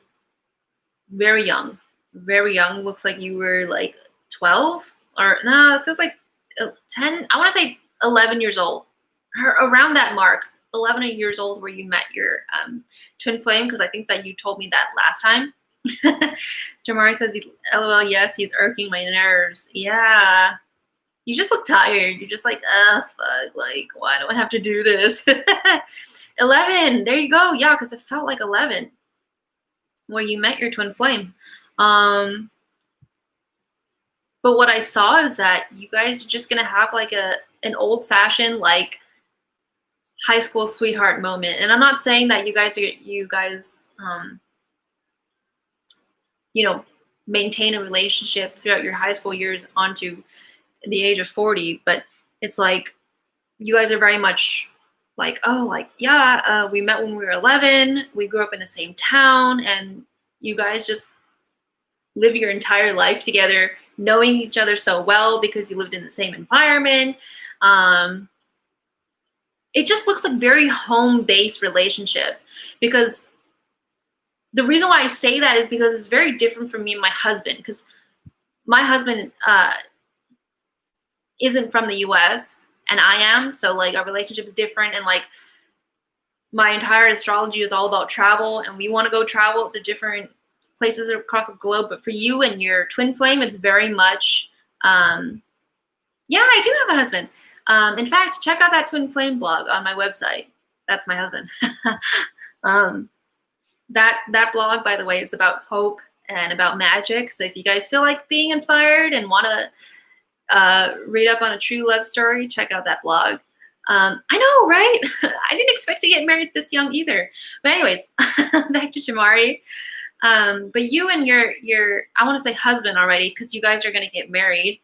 very young. Very young. Looks like you were like 12 or no, it feels like 10. I want to say 11 years old. Around that mark, 11 years old where you met your twin flame, because I think that you told me that last time. Jamari says, LOL, yes, he's irking my nerves. Yeah. You just look tired. You're just like, fuck, like, why do I have to do this? 11, there you go. Yeah, because it felt like 11 where you met your twin flame. But what I saw is that you guys are just going to have like an old-fashioned, like, high school sweetheart moment. And I'm not saying that you guys maintain a relationship throughout your high school years onto the age of 40, but it's like you guys are very much like, oh, like, yeah, we met when we were 11, we grew up in the same town, and you guys just live your entire life together, knowing each other so well because you lived in the same environment. It just looks like very home-based relationship, because the reason why I say that is because it's very different from me and my husband, because my husband isn't from the US and I am, so like our relationship is different, and like my entire astrology is all about travel, and we want to go travel to different places across the globe. But for you and your twin flame, it's very much yeah, I do have a husband. In fact, check out that twin flame blog on my website. That's my husband. That blog, by the way, is about hope and about magic. So if you guys feel like being inspired and want to read up on a true love story, check out that blog. I know, right? I didn't expect to get married this young either. But anyways, back to Jamari. But you and your I want to say husband already, because you guys are going to get married.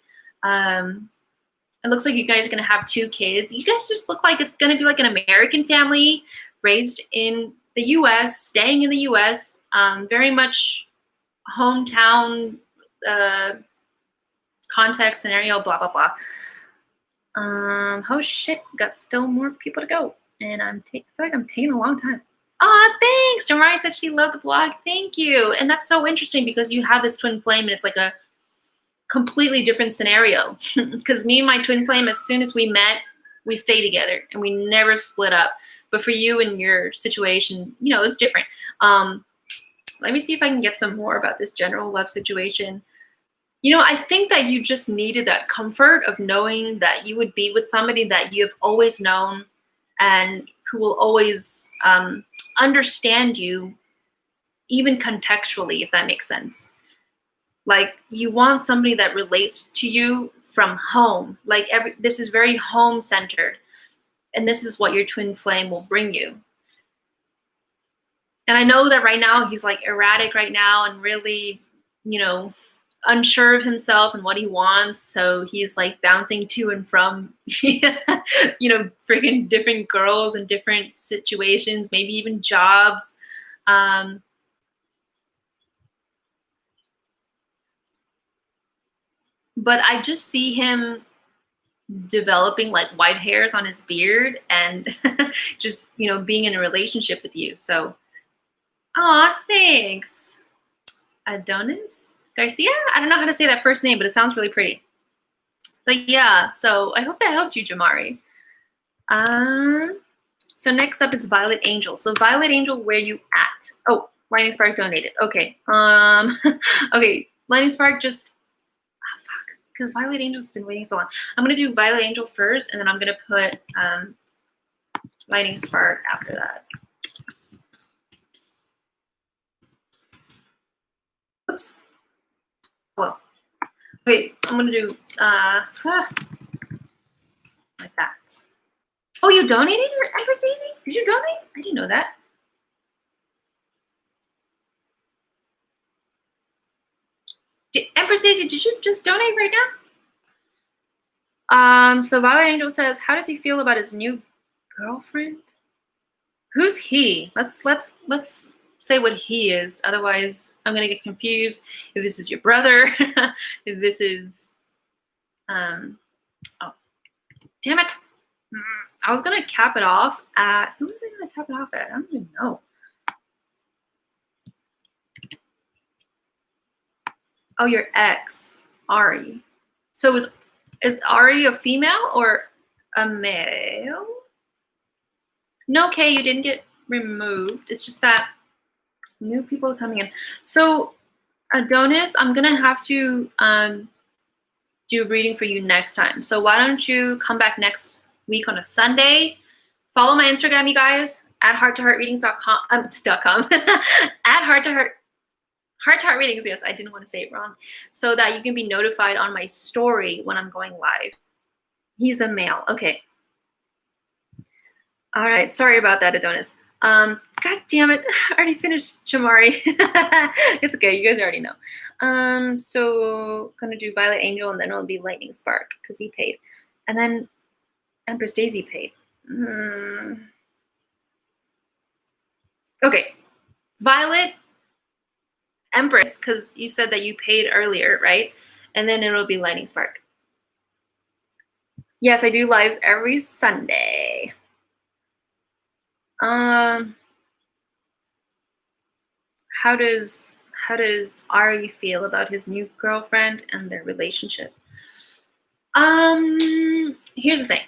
It looks like you guys are going to have 2 kids. You guys just look like it's going to be like an American family raised in the U.S., staying in the U.S., very much hometown context, scenario, blah, blah, blah. Oh shit, got still more people to go. And I feel like I'm taking a long time. Thanks. Jamari said she loved the blog. Thank you. And that's so interesting because you have this twin flame and it's like a completely different scenario. Because me and my twin flame, as soon as we met, we stayed together and we never split up. But for you and your situation, it's different. Let me see if I can get some more about this general love situation. I think that you just needed that comfort of knowing that you would be with somebody that you have always known and who will always understand you, even contextually, if that makes sense. Like, you want somebody that relates to you from home. Like, this is very home-centered, and this is what your twin flame will bring you. And I know that right now he's like erratic right now and really, unsure of himself and what he wants. So he's like bouncing to and from, freaking different girls and different situations, maybe even jobs. but I just see him developing like white hairs on his beard and just, being in a relationship with you. So, aw, thanks. Adonis Garcia? I don't know how to say that first name, but it sounds really pretty. But yeah, so I hope that helped you, Jamari. So next up is Violet Angel. So Violet Angel, where you at? Oh, Lightning Spark donated. Okay. Okay. Lightning Spark just fuck. Because Violet Angel's been waiting so long. I'm gonna do Violet Angel first, and then I'm gonna put Lightning Spark after that. Oops. Well. Wait, I'm gonna do like that. Oh, you donated, Empress Daisy? Did you donate? I didn't know that. Empress Daisy, did you just donate right now? So Violet Angel says, how does he feel about his new girlfriend? Who's he? Let's say what he is. Otherwise, I'm gonna get confused. If this is your brother, if this is, oh, damn it! I was gonna cap it off at, who was I gonna cap it off at? I don't even know. Oh, your ex, Ari. So is Ari a female or a male? No, Kay, you didn't get removed. It's just that new people are coming in. So Adonis, I'm gonna have to do a reading for you next time. So why don't you come back next week on a Sunday? Follow my Instagram, you guys, at hearttoheartreadings.com. At heart-to-heart readings. Yes, I didn't want to say it wrong. So that you can be notified on my story when I'm going live. He's a male. Okay. All right. Sorry about that, Adonis. God damn it. I already finished Jamari. It's okay. You guys already know. So gonna do Violet Angel, and then it'll be Lightning Spark because he paid. And then Empress Daisy paid. Okay. Violet, Empress, because you said that you paid earlier, right? And then it'll be Lightning Spark. Yes, I do lives every Sunday. How does Ari feel about his new girlfriend and their relationship? Here's the thing.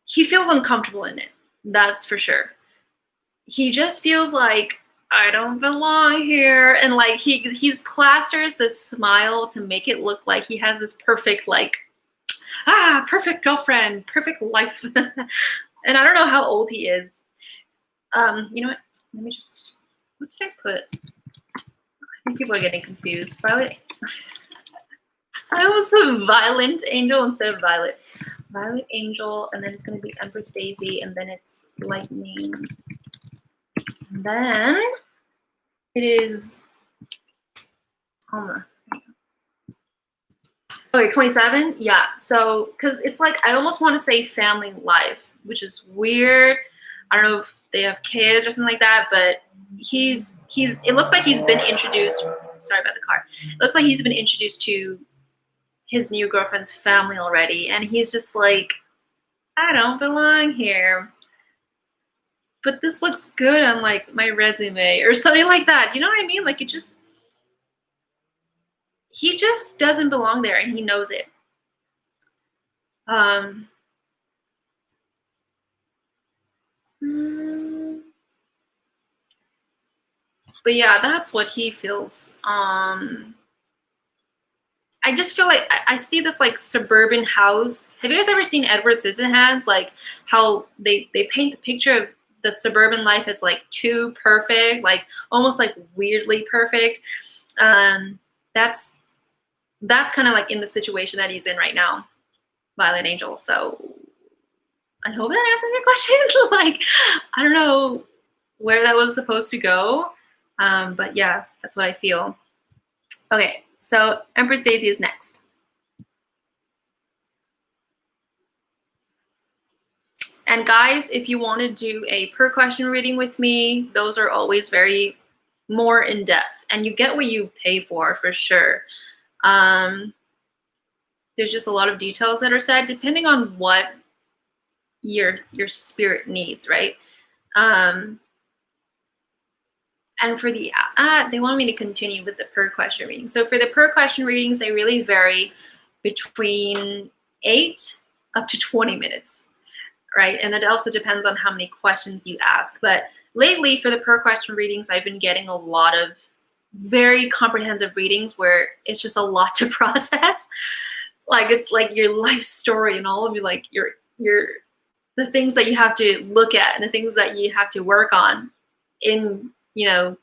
He feels uncomfortable in it. That's for sure. He just feels like, I don't belong here. And like he plasters this smile to make it look like he has this perfect, like, perfect girlfriend, perfect life. And I don't know how old he is. You know what? Let me just, what did I put? I think people are getting confused. Violet. I almost put Violent Angel instead of Violet. Violet Angel, and then it's going to be Empress Daisy, and then it's Lightning. And then it is, okay, 27? Yeah, so, because it's like, I almost want to say family life, which is weird. I don't know if they have kids or something like that, but it looks like he's been introduced, sorry about the car. It looks like he's been introduced to his new girlfriend's family already, and he's just like, I don't belong here. But this looks good on like my resume or something like that. You know what I mean? Like he just doesn't belong there, and he knows it. But yeah, that's what he feels. I just feel like I see this like suburban house. Have you guys ever seen Edward Scissorhands? Like how they paint the picture of the suburban life as like too perfect, like almost like weirdly perfect. That's kind of like in the situation that he's in right now, Violet Angel. So I hope that answers your question. Like, I don't know where that was supposed to go. But yeah, that's what I feel. Okay, so Empress Daisy is next. And guys, if you want to do a per question reading with me, those are always very more in depth, and you get what you pay for sure. There's just a lot of details that are said depending on what your spirit needs, right? And for the they want me to continue with the per question reading. So for the per question readings, they really vary between 8 up to 20 minutes, right? And it also depends on how many questions you ask. But lately, for the per question readings, I've been getting a lot of very comprehensive readings where it's just a lot to process. Like it's like your life story and all of your the things that you have to look at and the things that you have to work on in in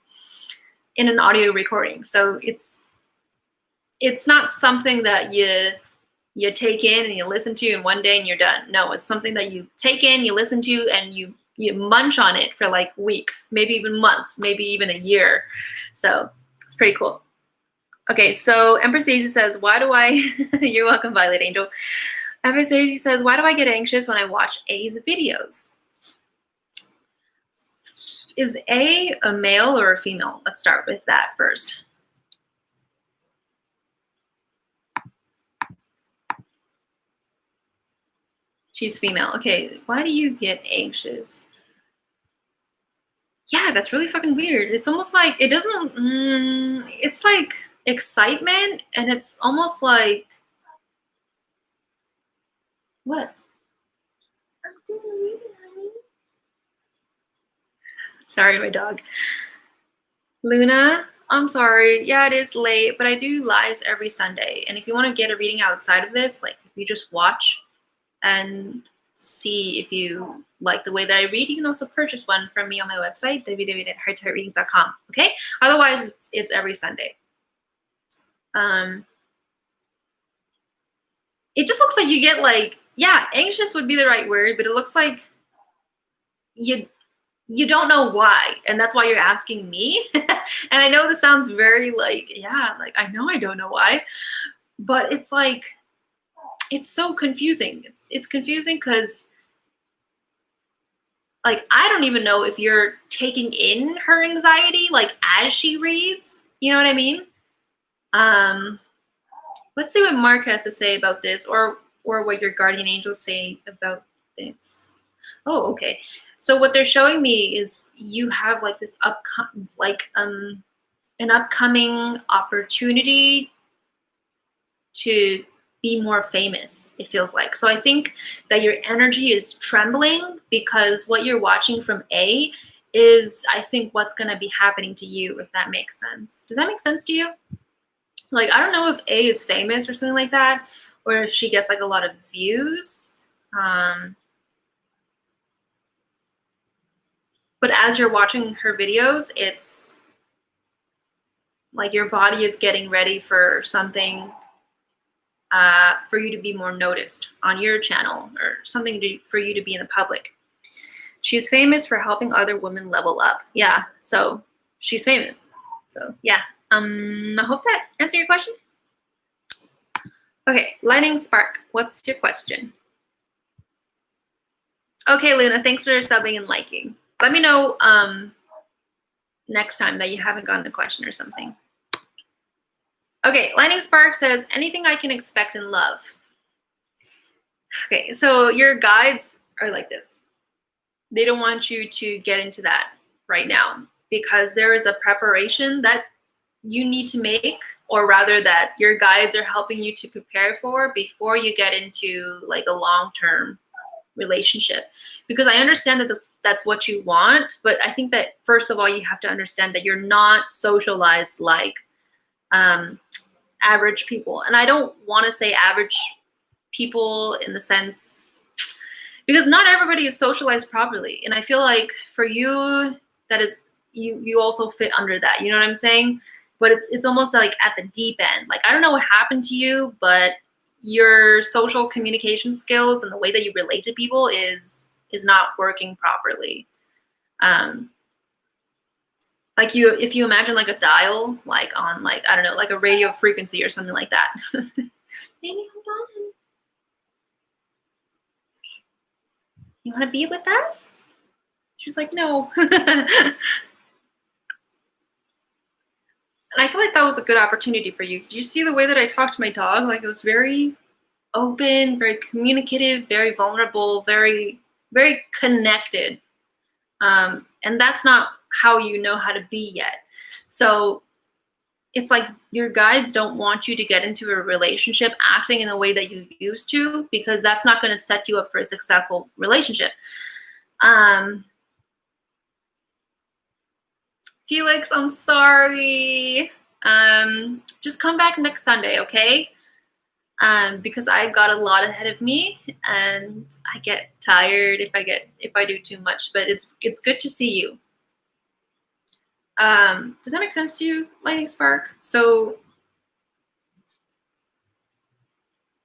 an audio recording. So it's not something that you take in and you listen to in one day and you're done. No, it's something that you take in, you listen to, and you munch on it for like weeks, maybe even months, maybe even a year. So it's pretty cool. Okay, so Empress Daisy says, why do I, you're welcome, Violet Angel. Empress Daisy says, why do I get anxious when I watch A's videos? Is A male or a female? Let's start with that first. She's female. Okay, why do you get anxious? Yeah, that's really fucking weird. It's almost like it doesn't, it's like excitement, and it's almost like, what? I'm doing a reading, honey. Sorry, my dog. Luna, I'm sorry. Yeah, it is late, but I do lives every Sunday. And if you want to get a reading outside of this, like if you just watch and see if you like the way that I read, you can also purchase one from me on my website, www.hearttoheartreadings.com. Okay? Otherwise, it's every Sunday. It just looks like you get like, yeah, anxious would be the right word, but it looks like you don't know why, and that's why you're asking me. And I know this sounds very like, yeah, like I know I don't know why, but it's like, it's so confusing. It's confusing because like I don't even know if you're taking in her anxiety like as she reads. You know what I mean? Let's see what Mark has to say about this, or what your guardian angels say about this. Oh, okay. So what they're showing me is you have like this an upcoming opportunity to be more famous, it feels like. So I think that your energy is trembling because what you're watching from A is, I think, what's going to be happening to you, if that makes sense. Does that make sense to you? Like, I don't know if A is famous or something like that, or if she gets like a lot of views. But as you're watching her videos, it's like your body is getting ready for something, for you to be more noticed on your channel, or something for you to be in the public. She's famous for helping other women level up. Yeah, so she's famous. So yeah, I hope that answered your question. Okay, Lightning Spark, what's your question? Okay, Luna, thanks for subbing and liking. Let me know next time that you haven't gotten a question or something. Okay, Lightning Spark says, anything I can expect in love? Okay, so your guides are like this. They don't want you to get into that right now because there is a preparation that you need to make, or rather that your guides are helping you to prepare for before you get into like a long-term relationship. Because I understand that that's what you want, but I think that first of all, you have to understand that you're not socialized like average people. And I don't want to say average people in the sense, because not everybody is socialized properly. And I feel like for you, that is, you also fit under that. You know what I'm saying? But it's almost like at the deep end. Like, I don't know what happened to you, but your social communication skills and the way that you relate to people is not working properly. Like if you imagine like a dial, like on like, I don't know, like a radio frequency or something like that. Maybe, hold on. You want to be with us? She's like, no. And I feel like like that was a good opportunity for you. Did you see the way that I talked to my dog? Like, it was very open, very communicative, very vulnerable, very, very connected. And that's not how you know how to be yet. So it's like your guides don't want you to get into a relationship acting in the way that you used to, because that's not going to set you up for a successful relationship. Felix, I'm sorry. Just come back next Sunday, okay? Because I got a lot ahead of me, and I get tired if I do too much. But it's good to see you. Does that make sense to you, Lightning Spark? So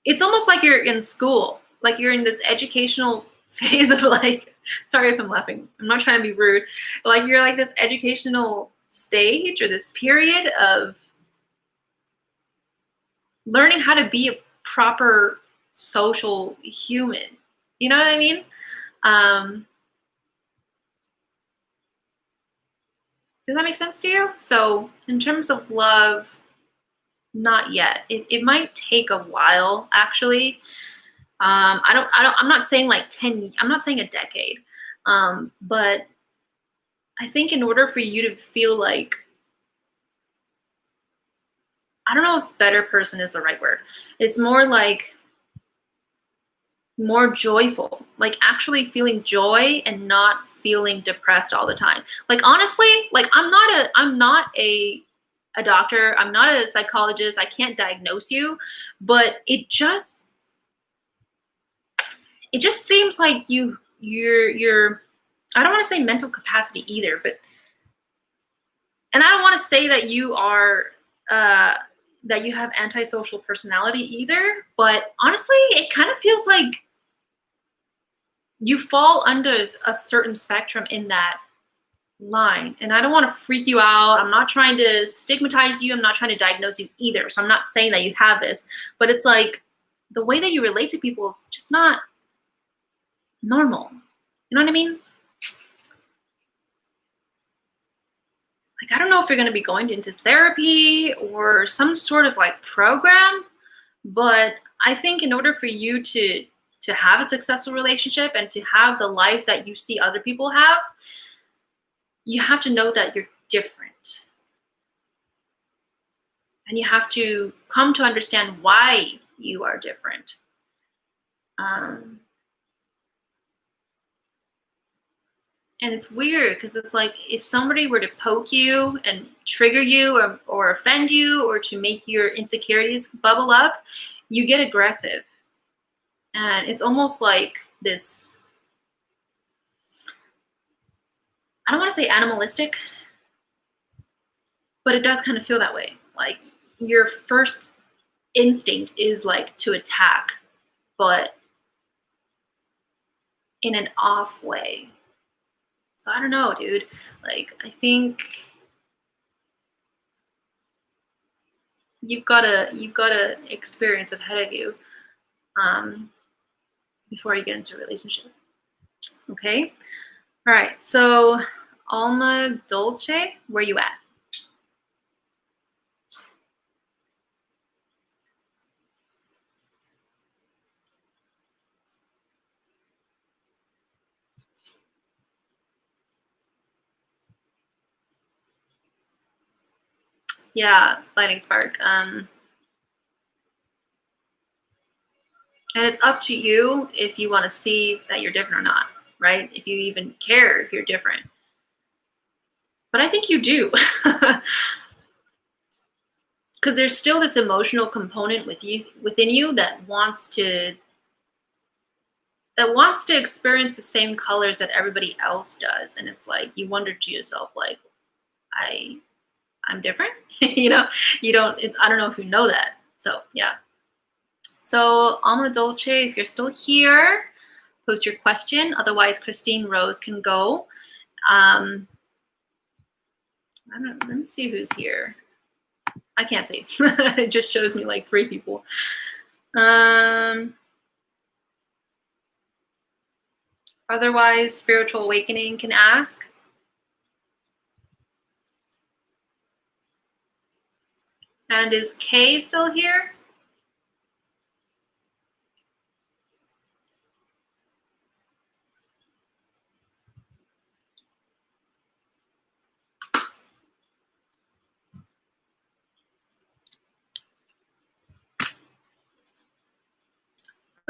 it's almost like you're in school, like you're in this educational phase of like, sorry if I'm laughing, I'm not trying to be rude, but like you're like this educational stage or this period of learning how to be a proper social human. You know what I mean? Does that make sense to you? So in terms of love, not yet. It might take a while, actually. I'm not saying like 10, I'm not saying a decade. But I think in order for you to feel like, I don't know if better person is the right word. It's more like more joyful, like actually feeling joy and not feeling depressed all the time. Like honestly, like I'm not a doctor, I'm not a psychologist, I can't diagnose you, but it just seems like you're I don't want to say mental capacity either, but and I don't want to say that you are that you have antisocial personality either, but honestly, it kind of feels like you fall under a certain spectrum in that line. And I don't want to freak you out. I'm not trying to stigmatize you. I'm not trying to diagnose you either. So I'm not saying that you have this, but it's like the way that you relate to people is just not normal. You know what I mean? Like, I don't know if you're going to be going into therapy or some sort of like program, but I think in order for you to have a successful relationship and to have the life that you see other people have, you have to know that you're different. And you have to come to understand why you are different. And it's weird because it's like if somebody were to poke you and trigger you or offend you or to make your insecurities bubble up, you get aggressive. And it's almost like this, I don't want to say animalistic, but it does kind of feel that way. Like your first instinct is like to attack, but in an off way. So I don't know, dude. Like I think you've got a experience ahead of you before you get into a relationship. Okay. All right. So Alma Dolce, where you at? Yeah, Lightning Spark. And it's up to you if you want to see that you're different or not, right? If you even care if you're different. But I think you do. Because there's still this emotional component within you that wants to experience the same colors that everybody else does. And it's like you wonder to yourself, like, I'm different. You know, I don't know if you know that. So yeah. So Alma Dolce, if you're still here, post your question. Otherwise, Christine Rose can go. Let me see who's here. I can't see. It just shows me like 3 people. Otherwise, Spiritual Awakening can ask. And is K still here?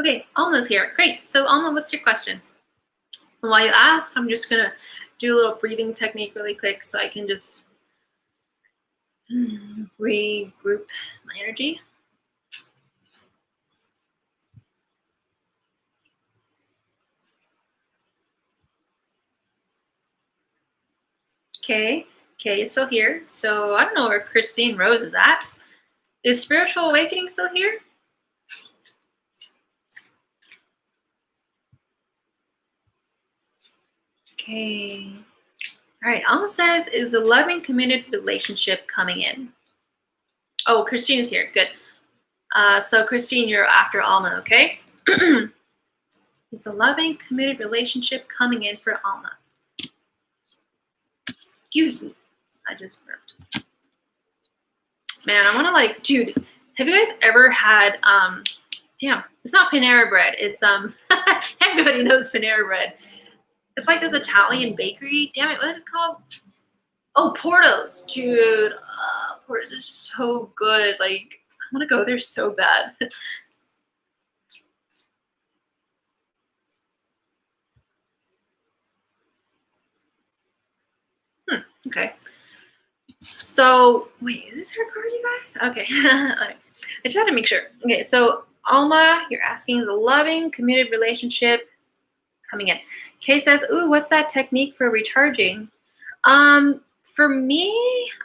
Okay, Alma's here. Great. So Alma, what's your question? And while you ask, I'm just gonna do a little breathing technique really quick so I can just regroup my energy. Okay, Kay is still here. So I don't know where Christine Rose is at. Is Spiritual Awakening still here? Okay. All right, Alma says, is a loving, committed relationship coming in? Oh, Christine is here. Good. So Christine, you're after Alma, okay? Is a loving, committed relationship coming in for Alma? Excuse me. I just burped. Man, I want to like, dude, have you guys ever had, damn, it's not Panera Bread. It's, everybody knows Panera Bread. It's like this Italian bakery. Damn it, what is it called? Oh, Porto's. Dude, Porto's is so good. Like, I want to go there so bad. Okay. So, wait, is this her card, you guys? Okay. I just had to make sure. Okay, so Alma, you're asking, is a loving, committed relationship coming in? Kay says, ooh, what's that technique for recharging? For me,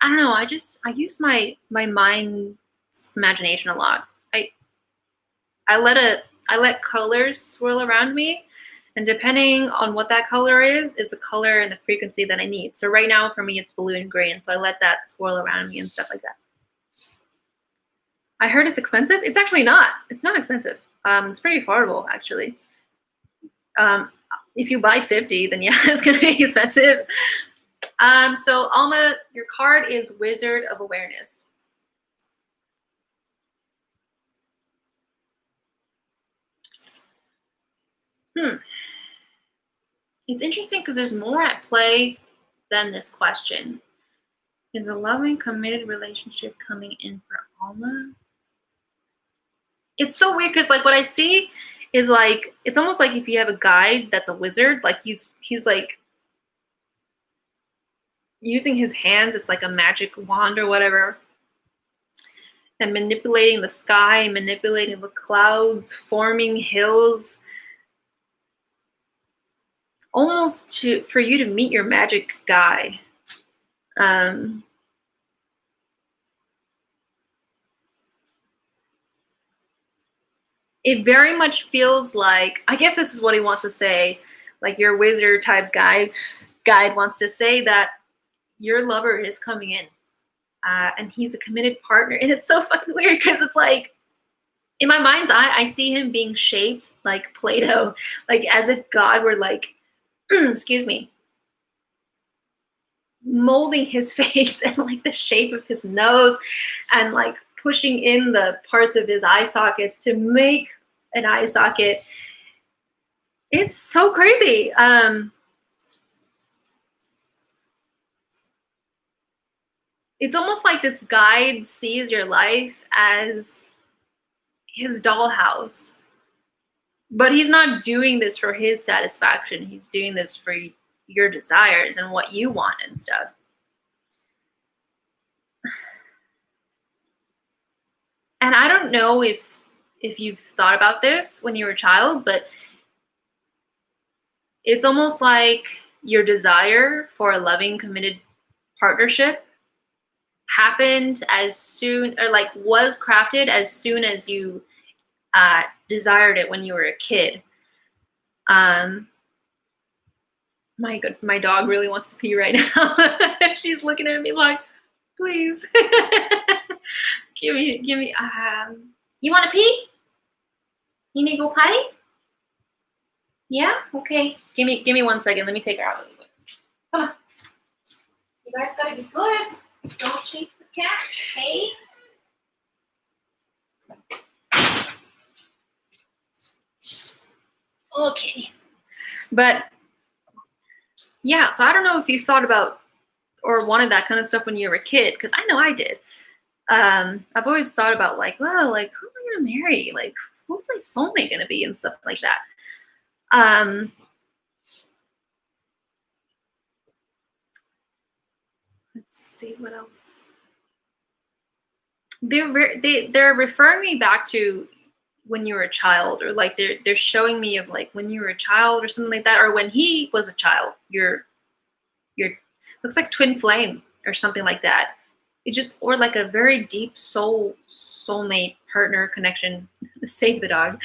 I don't know. I use my mind's imagination a lot. I let colors swirl around me, and depending on what that color is the color and the frequency that I need. So right now for me it's blue and gray, and so I let that swirl around me and stuff like that. I heard it's expensive. It's actually not. It's not expensive. It's pretty affordable actually. If you buy 50, then yeah, it's gonna be expensive. So Alma, your card is Wizard of Awareness. It's interesting because there's more at play than this question. Is a loving, committed relationship coming in for Alma? It's so weird because like what I see is like it's almost like if you have a guide that's a wizard, like he's like using his hands, it's like a magic wand or whatever, and manipulating the sky, manipulating the clouds, forming hills, almost for you to meet your magic guy. It very much feels like, I guess this is what he wants to say, like your wizard type guide wants to say that your lover is coming in, and he's a committed partner. And it's so fucking weird because it's like, in my mind's eye, I see him being shaped like Play-Doh, like as if God were like, excuse me, molding his face and like the shape of his nose and like pushing in the parts of his eye sockets to make an eye socket. It's so crazy. It's almost like this guide sees your life as his dollhouse, but he's not doing this for his satisfaction. He's doing this for your desires and what you want and stuff. And I don't know if you've thought about this when you were a child, but it's almost like your desire for a loving, committed partnership happened as soon, or like was crafted as soon as you desired it when you were a kid. My dog really wants to pee right now. She's looking at me like, please, give me. You want to pee? You need to go potty? Yeah. Okay. Give me 1 second. Let me take her out really quick. Come on. You guys gotta be good. Don't chase the cat. Hey. Okay. But yeah, so I don't know if you thought about or wanted that kind of stuff when you were a kid, because I know I did. I've always thought about like, well, like who am I gonna marry? Like who's my soulmate gonna be and stuff like that. Um, let's see what else. They're referring me back to when you were a child, or like they're showing me of like when you were a child or something like that, or when he was a child. Your looks like twin flame or something like that. It just, or like a very deep soulmate partner connection. Save the dog.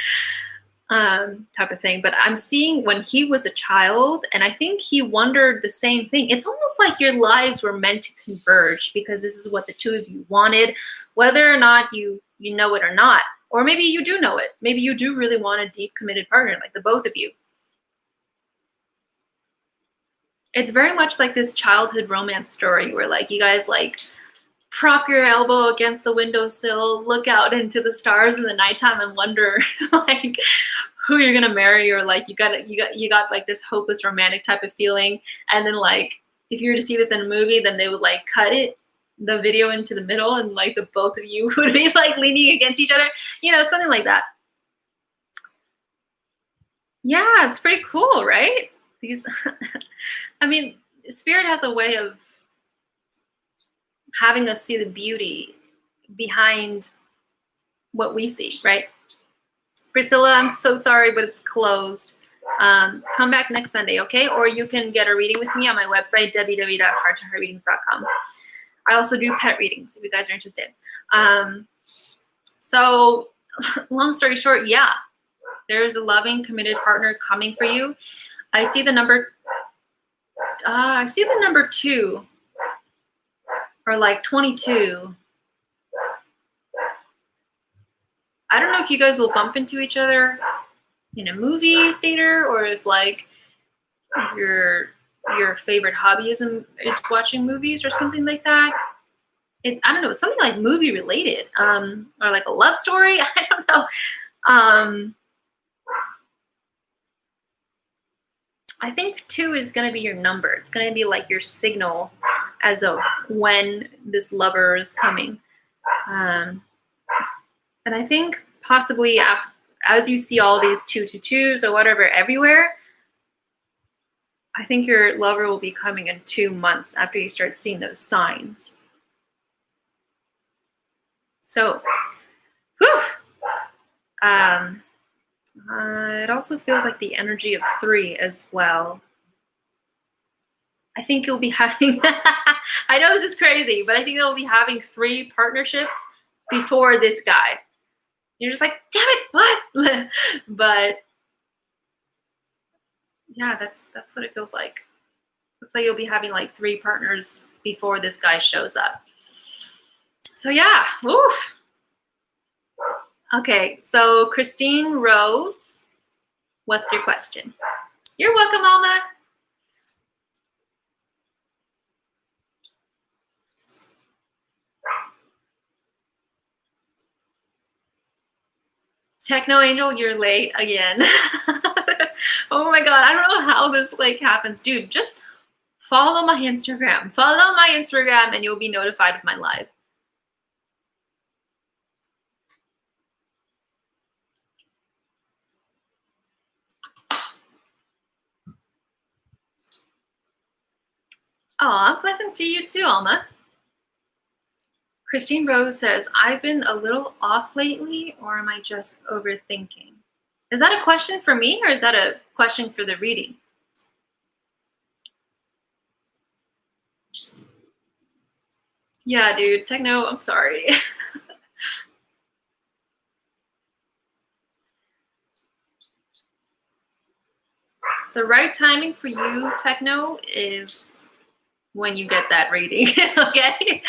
Type of thing. But I'm seeing when he was a child, and I think he wondered the same thing. It's almost like your lives were meant to converge because this is what the two of you wanted, whether or not you know it or not. Or maybe you do know it. Maybe you do really want a deep committed partner, like the both of you. It's very much like this childhood romance story where like you guys like prop your elbow against the windowsill, look out into the stars in the nighttime and wonder like who you're gonna marry, or like you got like this hopeless romantic type of feeling. And then like if you were to see this in a movie, then they would like cut the video into the middle, and like the both of you would be like leaning against each other, something like that. Yeah, it's pretty cool, right? These I mean, spirit has a way of having us see the beauty behind what we see, right? Priscilla, I'm so sorry, but it's closed. Come back next Sunday, okay? Or you can get a reading with me on my website, www.hearttoheartreadings.com. I also do pet readings if you guys are interested. So long story short, yeah, there is a loving, committed partner coming for you. I see the number 2, or like 22. I don't know if you guys will bump into each other in a movie theater, or if like your favorite hobby is watching movies or something like that. I don't know, it's something like movie related, or like a love story. I don't know. I think 2 is going to be your number. It's going to be like your signal as of when this lover is coming. And I think possibly as you see all these 222s or whatever everywhere, I think your lover will be coming in 2 months after you start seeing those signs. So, whew. It also feels like the energy of 3 as well. I think you'll be having, I know this is crazy, but I think you'll be having 3 partnerships before this guy. You're just like, damn it, what? But yeah, that's what it feels like. Looks like you'll be having like 3 partners before this guy shows up. So yeah, oof. Okay, so Christine Rose, what's your question? You're welcome, Alma. Techno Angel, you're late again. Oh my God, I don't know how this like happens. Dude, just follow my Instagram. Follow my Instagram and you'll be notified of my live. Aw, blessings to you too, Alma. Christine Rose says, I've been a little off lately, or am I just overthinking? Is that a question for me, or is that a question for the reading? Yeah, dude, Techno, I'm sorry. The right timing for you, Techno, is when you get that reading, okay?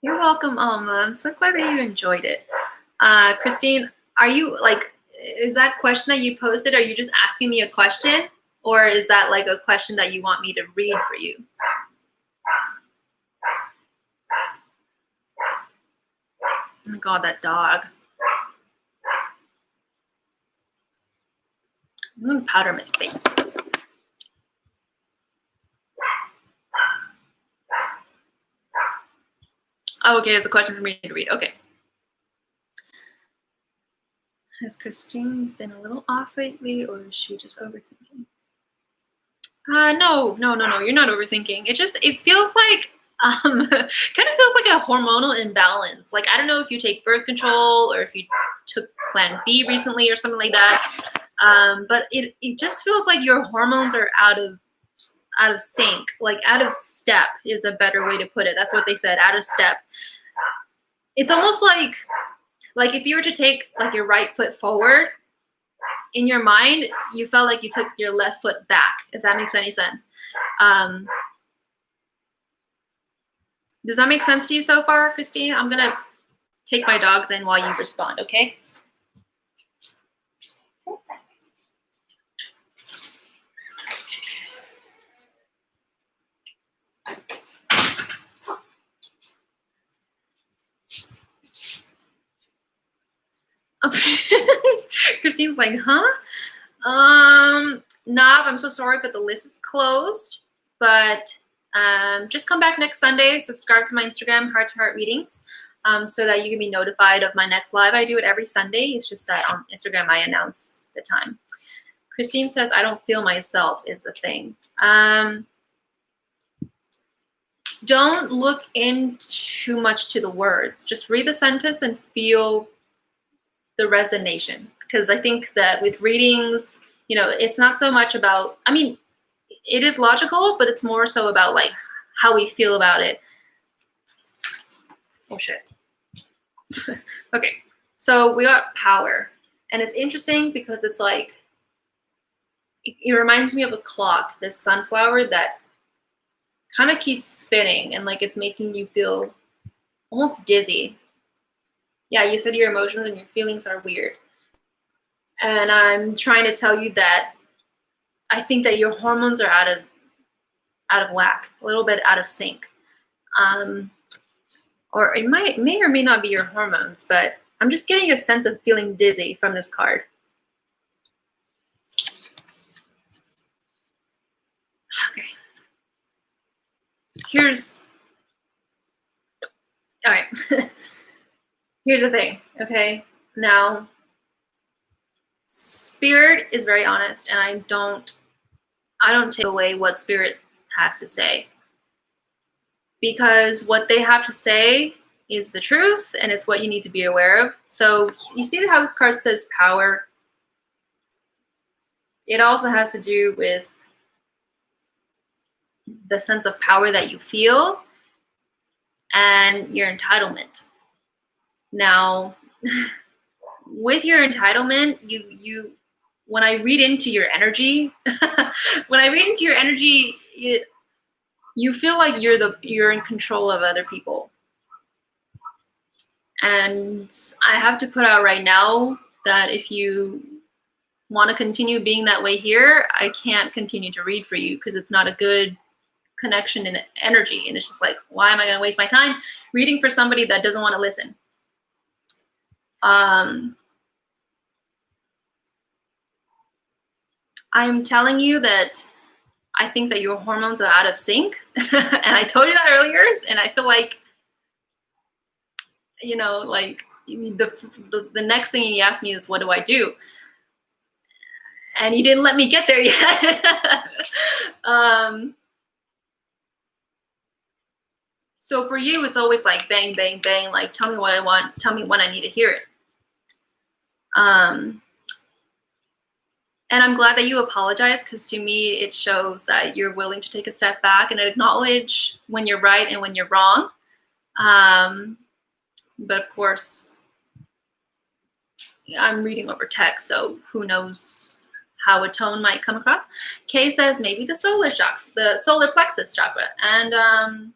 You're welcome, Alma. I'm so glad that you enjoyed it. Christine, are you like, is that question that you posted, are you just asking me a question? Or is that like a question that you want me to read for you? Oh my God, that dog. I'm gonna powder my face. Oh, okay, it's a question for me to read. Okay. Has Christine been a little off lately, or is she just overthinking? No. You're not overthinking. It feels like kind of feels like a hormonal imbalance. Like, I don't know if you take birth control or if you took Plan B recently or something like that. But it just feels like your hormones are out of sync, like out of step is a better way to put it. That's what they said, out of step. It's almost like if you were to take like your right foot forward, in your mind, you felt like you took your left foot back, if that makes any sense. Does that make sense to you so far, Christine? I'm gonna take my dogs in while you respond, okay? Christine's like, huh? Nav, I'm so sorry, but the list is closed. But just come back next Sunday, subscribe to my Instagram, Heart to Heart Readings, so that you can be notified of my next live. I do it every Sunday. It's just that on Instagram I announce the time. Christine says, I don't feel myself is the thing. Don't look in too much to the words. Just read the sentence and feel the resonation. Because I think that with readings, you know, it's not so much about, I mean, it is logical, but it's more so about like how we feel about it. Oh shit. Okay, so we got power. And it's interesting because it's like, it reminds me of a clock, this sunflower that kind of keeps spinning and like it's making you feel almost dizzy. Yeah, you said your emotions and your feelings are weird. And I'm trying to tell you that I think that your hormones are out of whack, a little bit out of sync. Or it may or may not be your hormones, but I'm just getting a sense of feeling dizzy from this card. Okay. All right. Here's the thing, okay? Now, Spirit is very honest, and I don't take away what Spirit has to say. Because what they have to say is the truth, and it's what you need to be aware of. So you see how this card says power? It also has to do with the sense of power that you feel and your entitlement. Now, with your entitlement, you when I read into your energy, you feel like you're in control of other people. And I have to put out right now that if you want to continue being that way here, I can't continue to read for you because it's not a good connection and energy. And it's just like, why am I going to waste my time reading for somebody that doesn't want to listen? I'm telling you that I think that your hormones are out of sync. And I told you that earlier. And I feel like, you know, like the next thing he asked me is, what do I do? And you didn't let me get there yet. So for you, it's always like bang, bang, bang. Like, tell me what I want. Tell me when I need to hear it. And I'm glad that you apologize, because to me, it shows that you're willing to take a step back and acknowledge when you're right and when you're wrong. But of course, I'm reading over text, so who knows how a tone might come across. Kay says maybe the solar chakra, the solar plexus chakra. And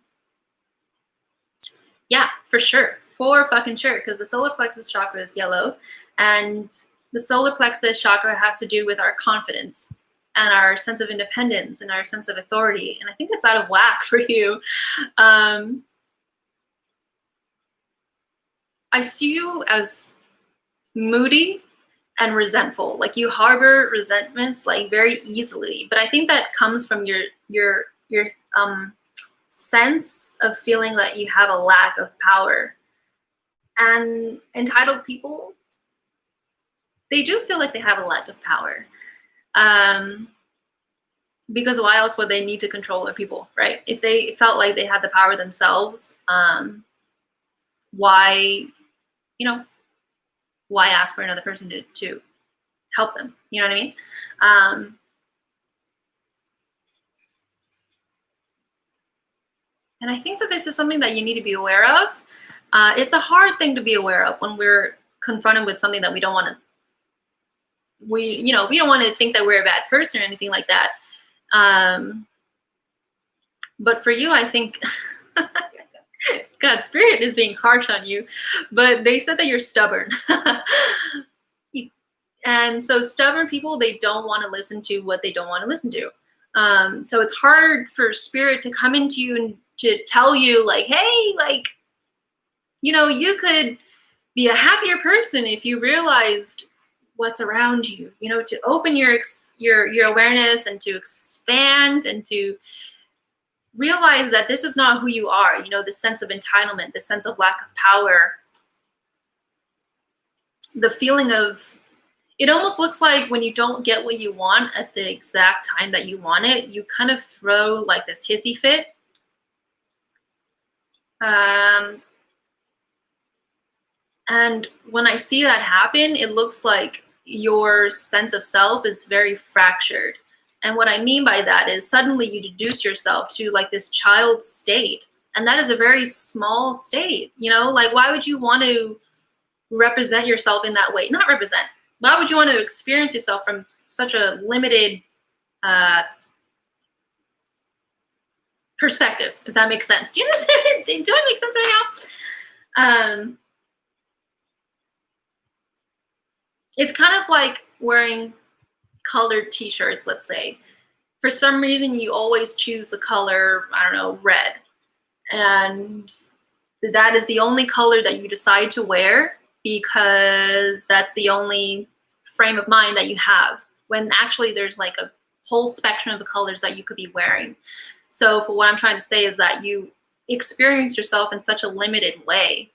yeah, for sure. For fucking sure, because the solar plexus chakra is yellow, and the solar plexus chakra has to do with our confidence and our sense of independence and our sense of authority. And I think it's out of whack for you. I see you as moody and resentful. Like you harbor resentments like very easily. But I think that comes from your sense of feeling that you have a lack of power. And entitled people, they do feel like they have a lack of power. Um, because why else would they need to control other people, right? If they felt like they had the power themselves, why, you know, why ask for another person to help them? You know what I mean? Um, and I think that this is something that you need to be aware of. It's a hard thing to be aware of when we're confronted with something that we don't want to. We don't want to think that we're a bad person or anything like that. But for you, I think God, spirit is being harsh on you, but they said that you're stubborn. And so stubborn people, they don't want to listen to what they don't want to listen to. So it's hard for spirit to come into you and to tell you like, hey, like, you could be a happier person if you realized what's around you, to open your awareness and to expand and to realize that this is not who you are, this sense of entitlement, this sense of lack of power, the feeling of, it almost looks like when you don't get what you want at the exact time that you want it, you kind of throw like this hissy fit. And when I see that happen, it looks like your sense of self is very fractured. And what I mean by that is suddenly you deduce yourself to like this child state. And that is a very small state, like why would you want to represent yourself in that way? Not represent. Why would you want to experience yourself from such a limited perspective, if that makes sense? Do you understand? Do I make sense right now? It's kind of like wearing colored t-shirts, let's say. For some reason, you always choose the color, I don't know, red. And that is the only color that you decide to wear because that's the only frame of mind that you have, when actually there's like a whole spectrum of colors that you could be wearing. So for what I'm trying to say is that you experience yourself in such a limited way.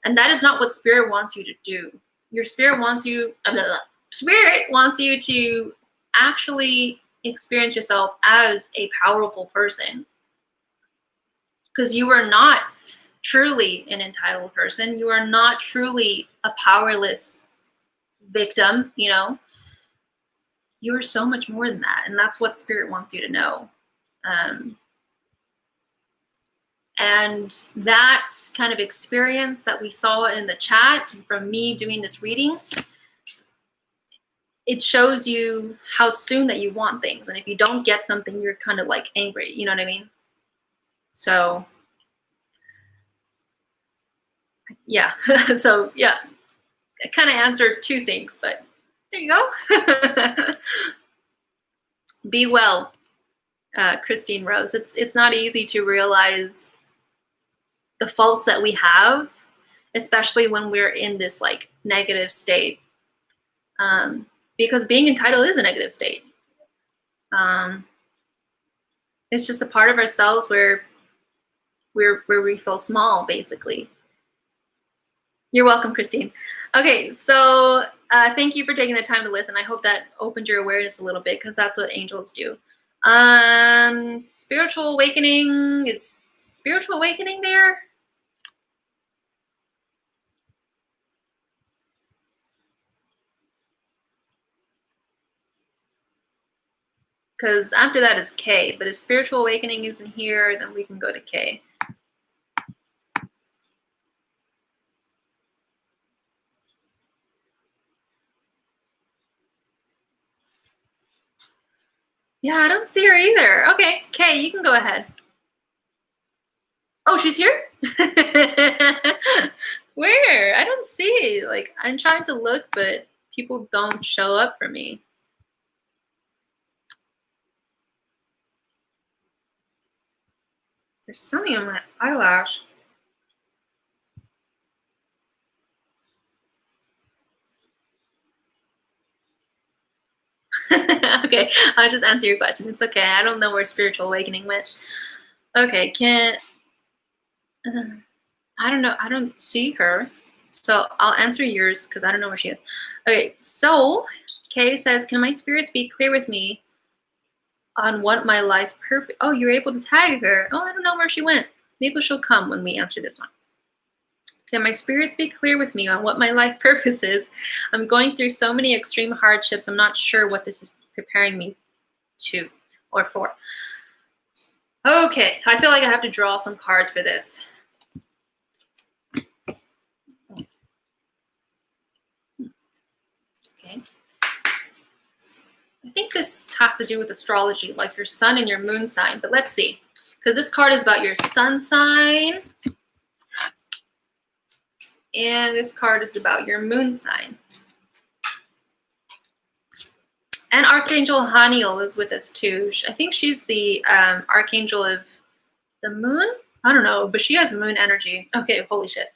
And that is not what spirit wants you to do. Your spirit wants you, spirit wants you to actually experience yourself as a powerful person. Because you are not truly an entitled person. You are not truly a powerless victim, You are so much more than that. And that's what spirit wants you to know. And that kind of experience that we saw in the chat from me doing this reading, it shows you how soon that you want things. And if you don't get something, you're kind of like angry. You know what I mean? So, yeah. So, yeah. I kind of answered two things, but there you go. Be well, Christine Rose. It's not easy to realize the faults that we have, especially when we're in this like negative state. Because being entitled is a negative state. It's just a part of ourselves where we feel small, basically. You're welcome, Christine. Okay, so thank you for taking the time to listen. I hope that opened your awareness a little bit, because that's what angels do. Spiritual awakening, is spiritual awakening there? Because after that is K, but if spiritual awakening isn't here, then we can go to K. Yeah, I don't see her either. Okay, K, you can go ahead. Oh, she's here? Where? I don't see. Like, I'm trying to look, but people don't show up for me. There's something on my eyelash. Okay, I'll just answer your question. It's okay. I don't know where spiritual awakening went. Okay, I don't know. I don't see her. So I'll answer yours because I don't know where she is. Okay, so Kay says, can my spirits be clear with me on what my life purpose? Oh, you're able to tag her. Oh, I don't know where she went. Maybe she'll come when we answer this one. Can my spirits be clear with me on what my life purpose is? I'm going through so many extreme hardships. I'm not sure what this is preparing me to or for. Okay, I feel like I have to draw some cards for this. Okay. I think this has to do with astrology, like your sun and your moon sign, but let's see. Because this card is about your sun sign, and this card is about your moon sign. And Archangel Haniel is with us too. I think she's the archangel of the moon? I don't know, but she has moon energy. Okay, holy shit.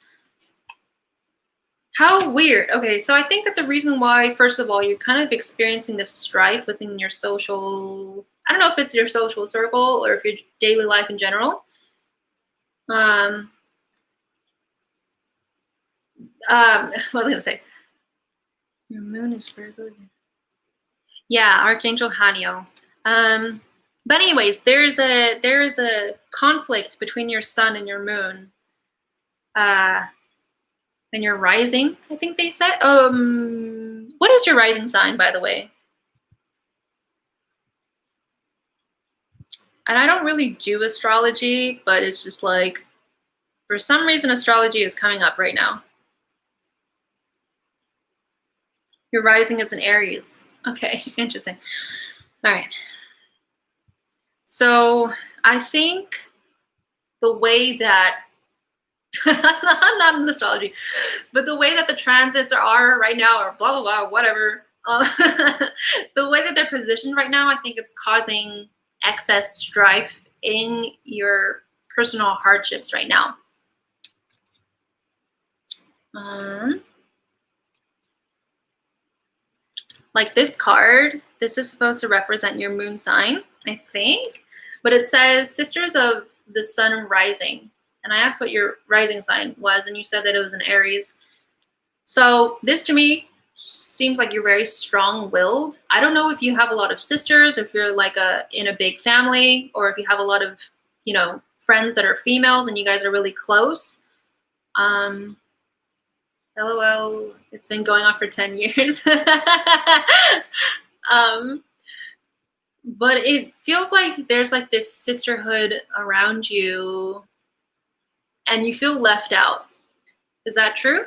How weird. Okay, so I think that the reason why, first of all, you're kind of experiencing this strife within your social, I don't know if it's your social circle or if your daily life in general. What was I gonna say? Your moon is Virgo. Yeah, Archangel Haniel. But anyways, there's a conflict between your sun and your moon. And your rising, I think they said. What is your rising sign, by the way? And I don't really do astrology, but it's just like, for some reason, astrology is coming up right now. Your rising is an Aries. Okay, interesting. All right. So I think the way that, I'm not in astrology, but the way that the transits are right now, or blah, blah, blah, whatever, the way that they're positioned right now, I think it's causing excess strife in your personal hardships right now. Like this card, this is supposed to represent your moon sign, I think, but it says Sisters of the Sun Rising. And I asked what your rising sign was, and you said that it was an Aries. So this to me seems like you're very strong-willed. I don't know if you have a lot of sisters, or if you're like in a big family, or if you have a lot of, you know, friends that are females and you guys are really close. LOL, it's been going on for 10 years. But it feels like there's like this sisterhood around you and you feel left out. Is that true?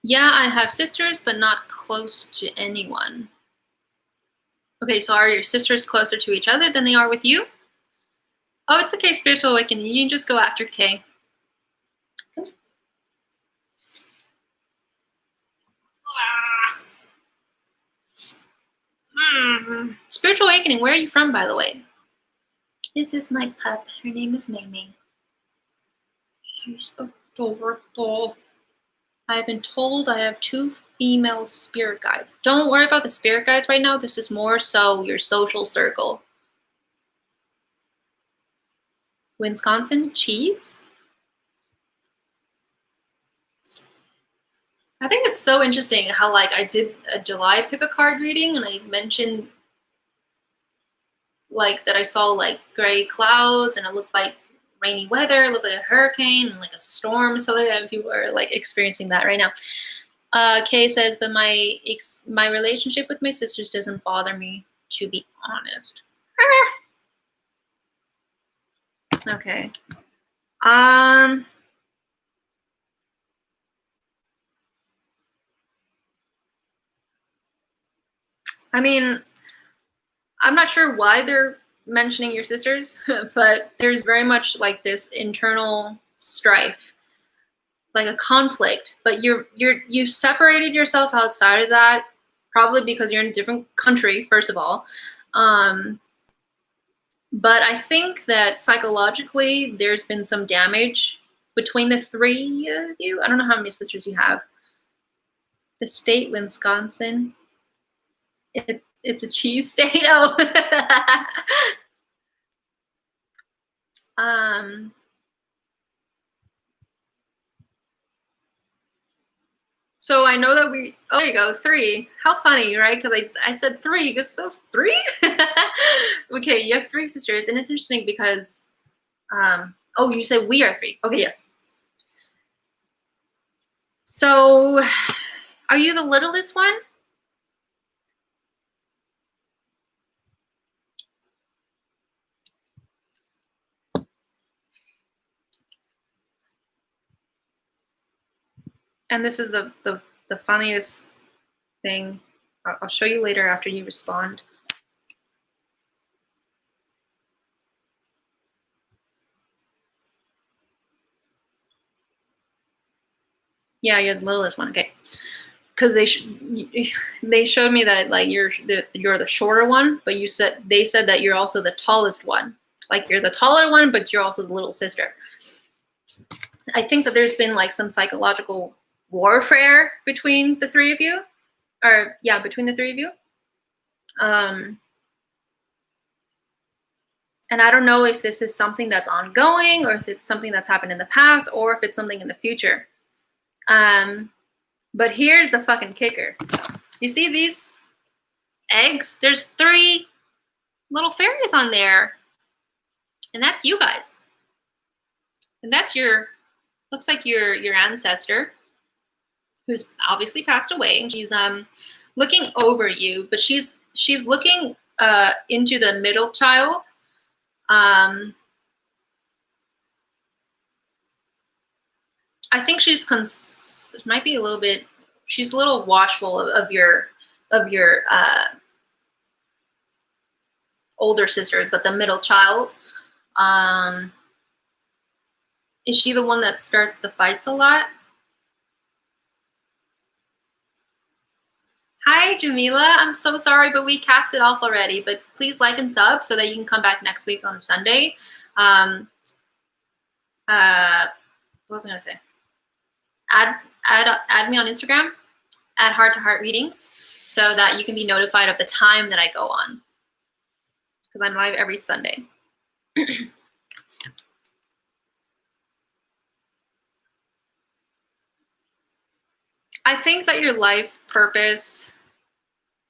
Yeah, I have sisters, but not close to anyone. Okay, so are your sisters closer to each other than they are with you? Oh, it's okay, spiritual awakening. You can just go after Kay. Spiritual awakening, where are you from, by the way? This is my pup. Her name is Mamie. She's adorable. I've been told I have 2 female spirit guides. Don't worry about the spirit guides right now. This is more so your social circle. Wisconsin cheese? I think it's so interesting how, like, I did a July pick a card reading and I mentioned like that I saw like gray clouds and it looked like rainy weather, it looked like a hurricane and like a storm or something, and people are like experiencing that right now. Kay says, but my relationship with my sisters doesn't bother me, to be honest. Okay. I mean, I'm not sure why they're mentioning your sisters, but there's very much like this internal strife, like a conflict. But you separated yourself outside of that, probably because you're in a different country, first of all. But I think that psychologically there's been some damage between the three of you. I don't know how many sisters you have. The state, Wisconsin. It's a cheese state. Oh. um So I know that oh, there you go, 3. How funny, right? Because I said 3, because feels 3? Okay, you have 3 sisters, and it's interesting because, oh, you said we are 3. Okay, yes. So, are you the littlest one? And this is the funniest thing. I'll show you later after you respond. Yeah, you're the littlest one. Okay, because they showed me that like you're the shorter one, but they said that you're also the tallest one. Like you're the taller one, but you're also the little sister. I think that there's been like some psychological warfare between the 3 of you, or yeah, between the 3 of you. And I don't know if this is something that's ongoing, or if it's something that's happened in the past, or if it's something in the future. But here's the fucking kicker. You see these eggs? There's 3 little fairies on there. And that's you guys. And that's looks like your ancestor, who's obviously passed away. And she's looking over you, but she's looking into the middle child. I think might be a little bit. She's a little watchful of your older sister, but the middle child. Is she the one that starts the fights a lot? Hi, Jamila. I'm so sorry, but we capped it off already. But please like and sub so that you can come back next week on a Sunday. What was I gonna say? Add me on Instagram at Heart to Heart Readings so that you can be notified of the time that I go on, because I'm live every Sunday. I think that your life purpose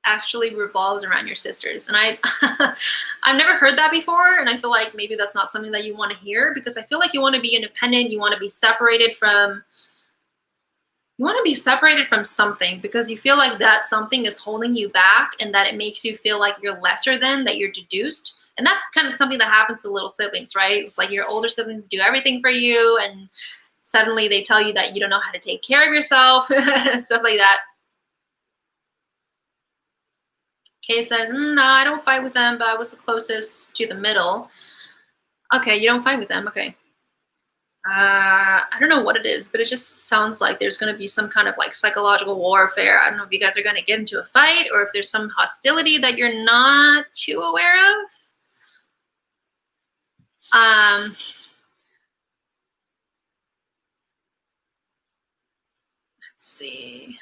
actually revolves around your sisters, and I've never heard that before, and I feel like maybe that's not something that you want to hear, because I feel like you want to be independent, you want to be separated from something, because you feel like that something is holding you back, and that it makes you feel like you're lesser than, that you're deduced. And that's kind of something that happens to little siblings, right? It's like your older siblings do everything for you, and suddenly they tell you that you don't know how to take care of yourself, stuff like that. Kay says, no, I don't fight with them, but I was the closest to the middle. Okay, you don't fight with them, okay. I don't know what it is, but it just sounds like there's going to be some kind of like psychological warfare. I don't know if you guys are going to get into a fight, or if there's some hostility that you're not too aware of. Let's see.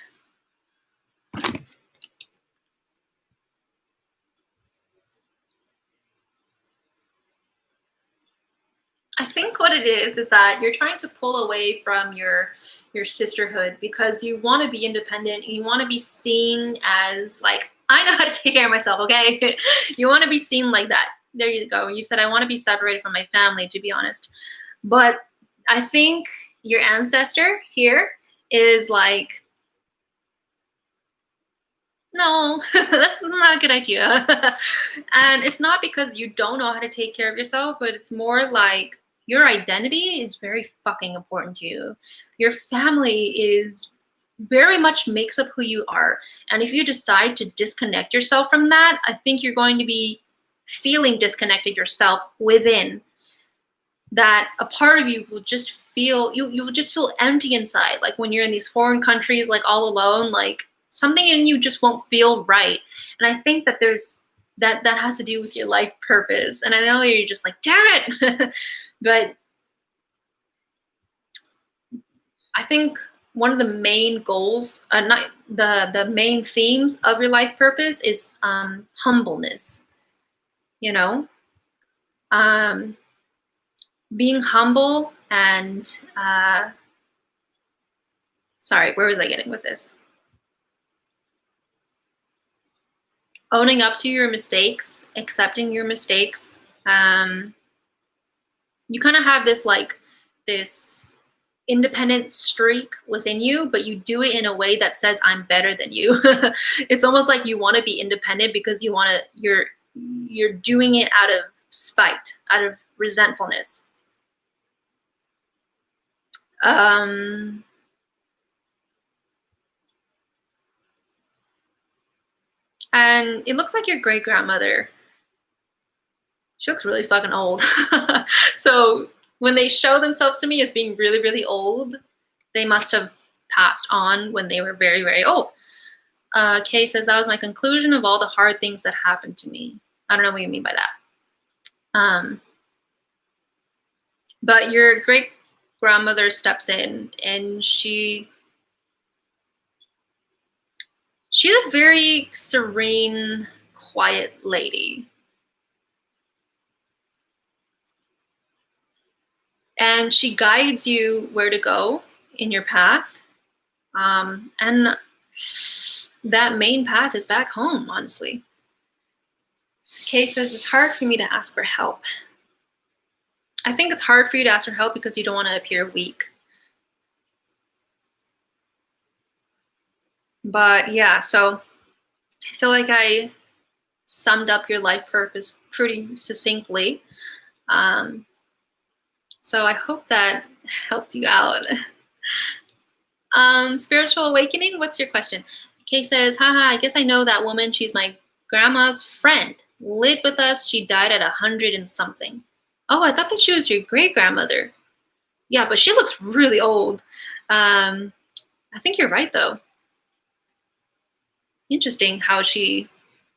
I think what it is that you're trying to pull away from your sisterhood, because you want to be independent, and you want to be seen as like, I know how to take care of myself, okay? You want to be seen like that. There you go. You said, I want to be separated from my family, to be honest. But I think your ancestor here is like, no, that's not a good idea. And it's not because you don't know how to take care of yourself, but it's more like your identity is very fucking important to you. Your family is very much makes up who you are. And if you decide to disconnect yourself from that, I think you're going to be feeling disconnected yourself within. That a part of you will just feel, you will just feel empty inside. Like when you're in these foreign countries, like all alone, like something in you just won't feel right. And I think that there's that has to do with your life purpose. And I know you're just like, damn it. But I think one of the main goals, not the main themes of your life purpose is humbleness. You know, um, being humble and sorry, where was I getting with this? Owning up to your mistakes, accepting your mistakes. You kind of have this independent streak within you, but you do it in a way that says I'm better than you. It's almost like you want to be independent because you're doing it out of spite, out of resentfulness. And it looks like your great grandmother, she looks really fucking old. So when they show themselves to me as being really, really old, they must have passed on when they were very, very old. Kay says, that was my conclusion of all the hard things that happened to me. I don't know what you mean by that. But your great grandmother steps in, and she's a very serene, quiet lady. And she guides you where to go in your path. And that main path is back home, honestly. Kay says, it's hard for me to ask for help. I think it's hard for you to ask for help because you don't want to appear weak. But yeah, so I feel like I summed up your life purpose pretty succinctly. So I hope that helped you out. Spiritual awakening, what's your question? Kay says, haha, I guess I know that woman. She's my grandma's friend. Lived with us. She died at 100 and something. Oh, I thought that she was your great grandmother. Yeah, but she looks really old. I think you're right, though. Interesting how she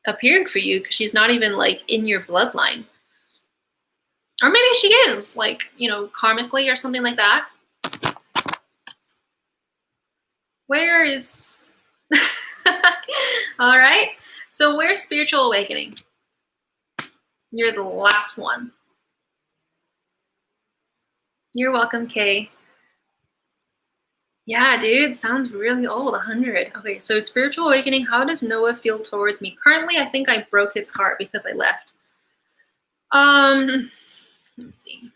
appeared for you, because she's not even like in your bloodline. Or maybe she is, like, karmically or something like that. Where is... All right. So where's spiritual awakening? You're the last one. You're welcome, Kay. Yeah, dude, sounds really old, 100. Okay, so spiritual awakening, how does Noah feel towards me? Currently, I think I broke his heart because I left. Let's see.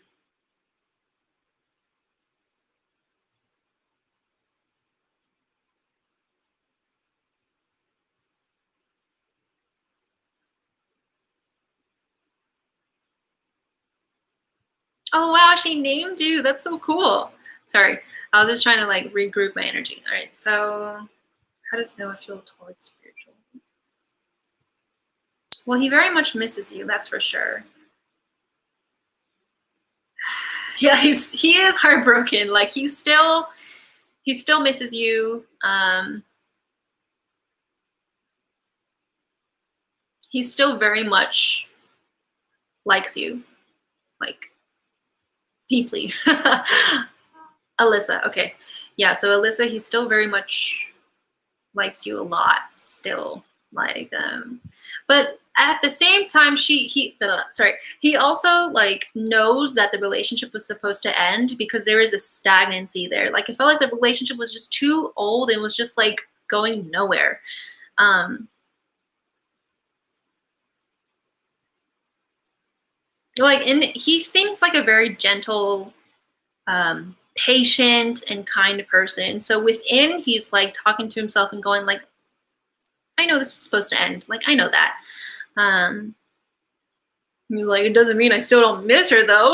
Oh, wow, she named you. That's so cool. Sorry, I was just trying to like regroup my energy. All right, so how does Noah feel towards spiritual? Well, he very much misses you, that's for sure. Yeah, he is heartbroken. Like he still misses you. He still very much likes you, like deeply. Alyssa, okay. Yeah, so Alyssa, he still very much likes you a lot still. Like, but at the same time, he also like knows that the relationship was supposed to end because there is a stagnancy there. Like, it felt like the relationship was just too old and was just like going nowhere. He seems like a very gentle, patient and kind person. So within, he's like talking to himself and going like, I know this was supposed to end. Like, I know that. He's like, it doesn't mean I still don't miss her though.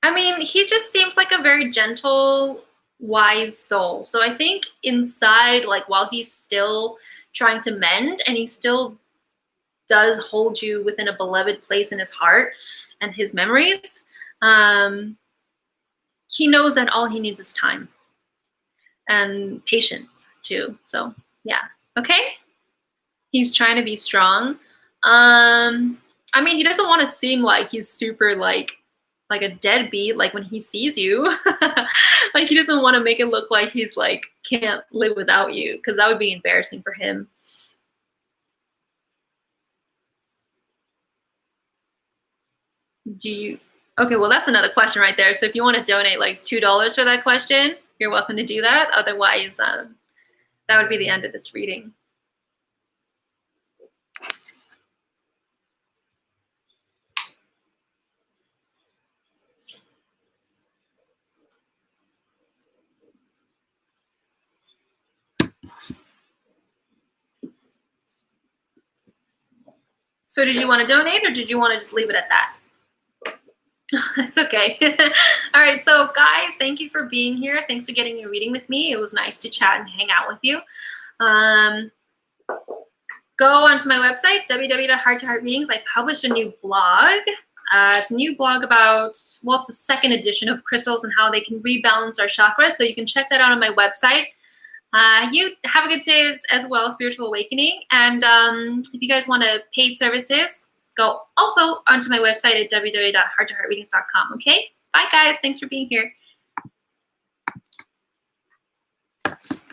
I mean, he just seems like a very gentle, wise soul. So I think inside, like, while he's still trying to mend and he still does hold you within a beloved place in his heart and his memories, he knows that all he needs is time. and patience too. So yeah, okay. He's trying to be strong. I mean, he doesn't want to seem like he's super like a deadbeat. Like when he sees you, like he doesn't want to make it look like he's like can't live without you, because that would be embarrassing for him. Do you? Okay, well that's another question right there. So if you want to donate like $2 for that question, you're welcome to do that. Otherwise, that would be the end of this reading. So did you want to donate, or did you want to just leave it at that? It's okay. All right, so guys, thank you for being here. Thanks for getting your reading with me. It was nice to chat and hang out with you. Go onto my website, www.hearttoheartreadings. I published a new blog. It's a new blog about, well, it's the second edition of crystals and how they can rebalance our chakras. So you can check that out on my website. You have a good day as well, Spiritual Awakening. And if you guys want paid services, go also onto my website at www.hearttoheartreadings.com. Okay? Bye, guys. Thanks for being here.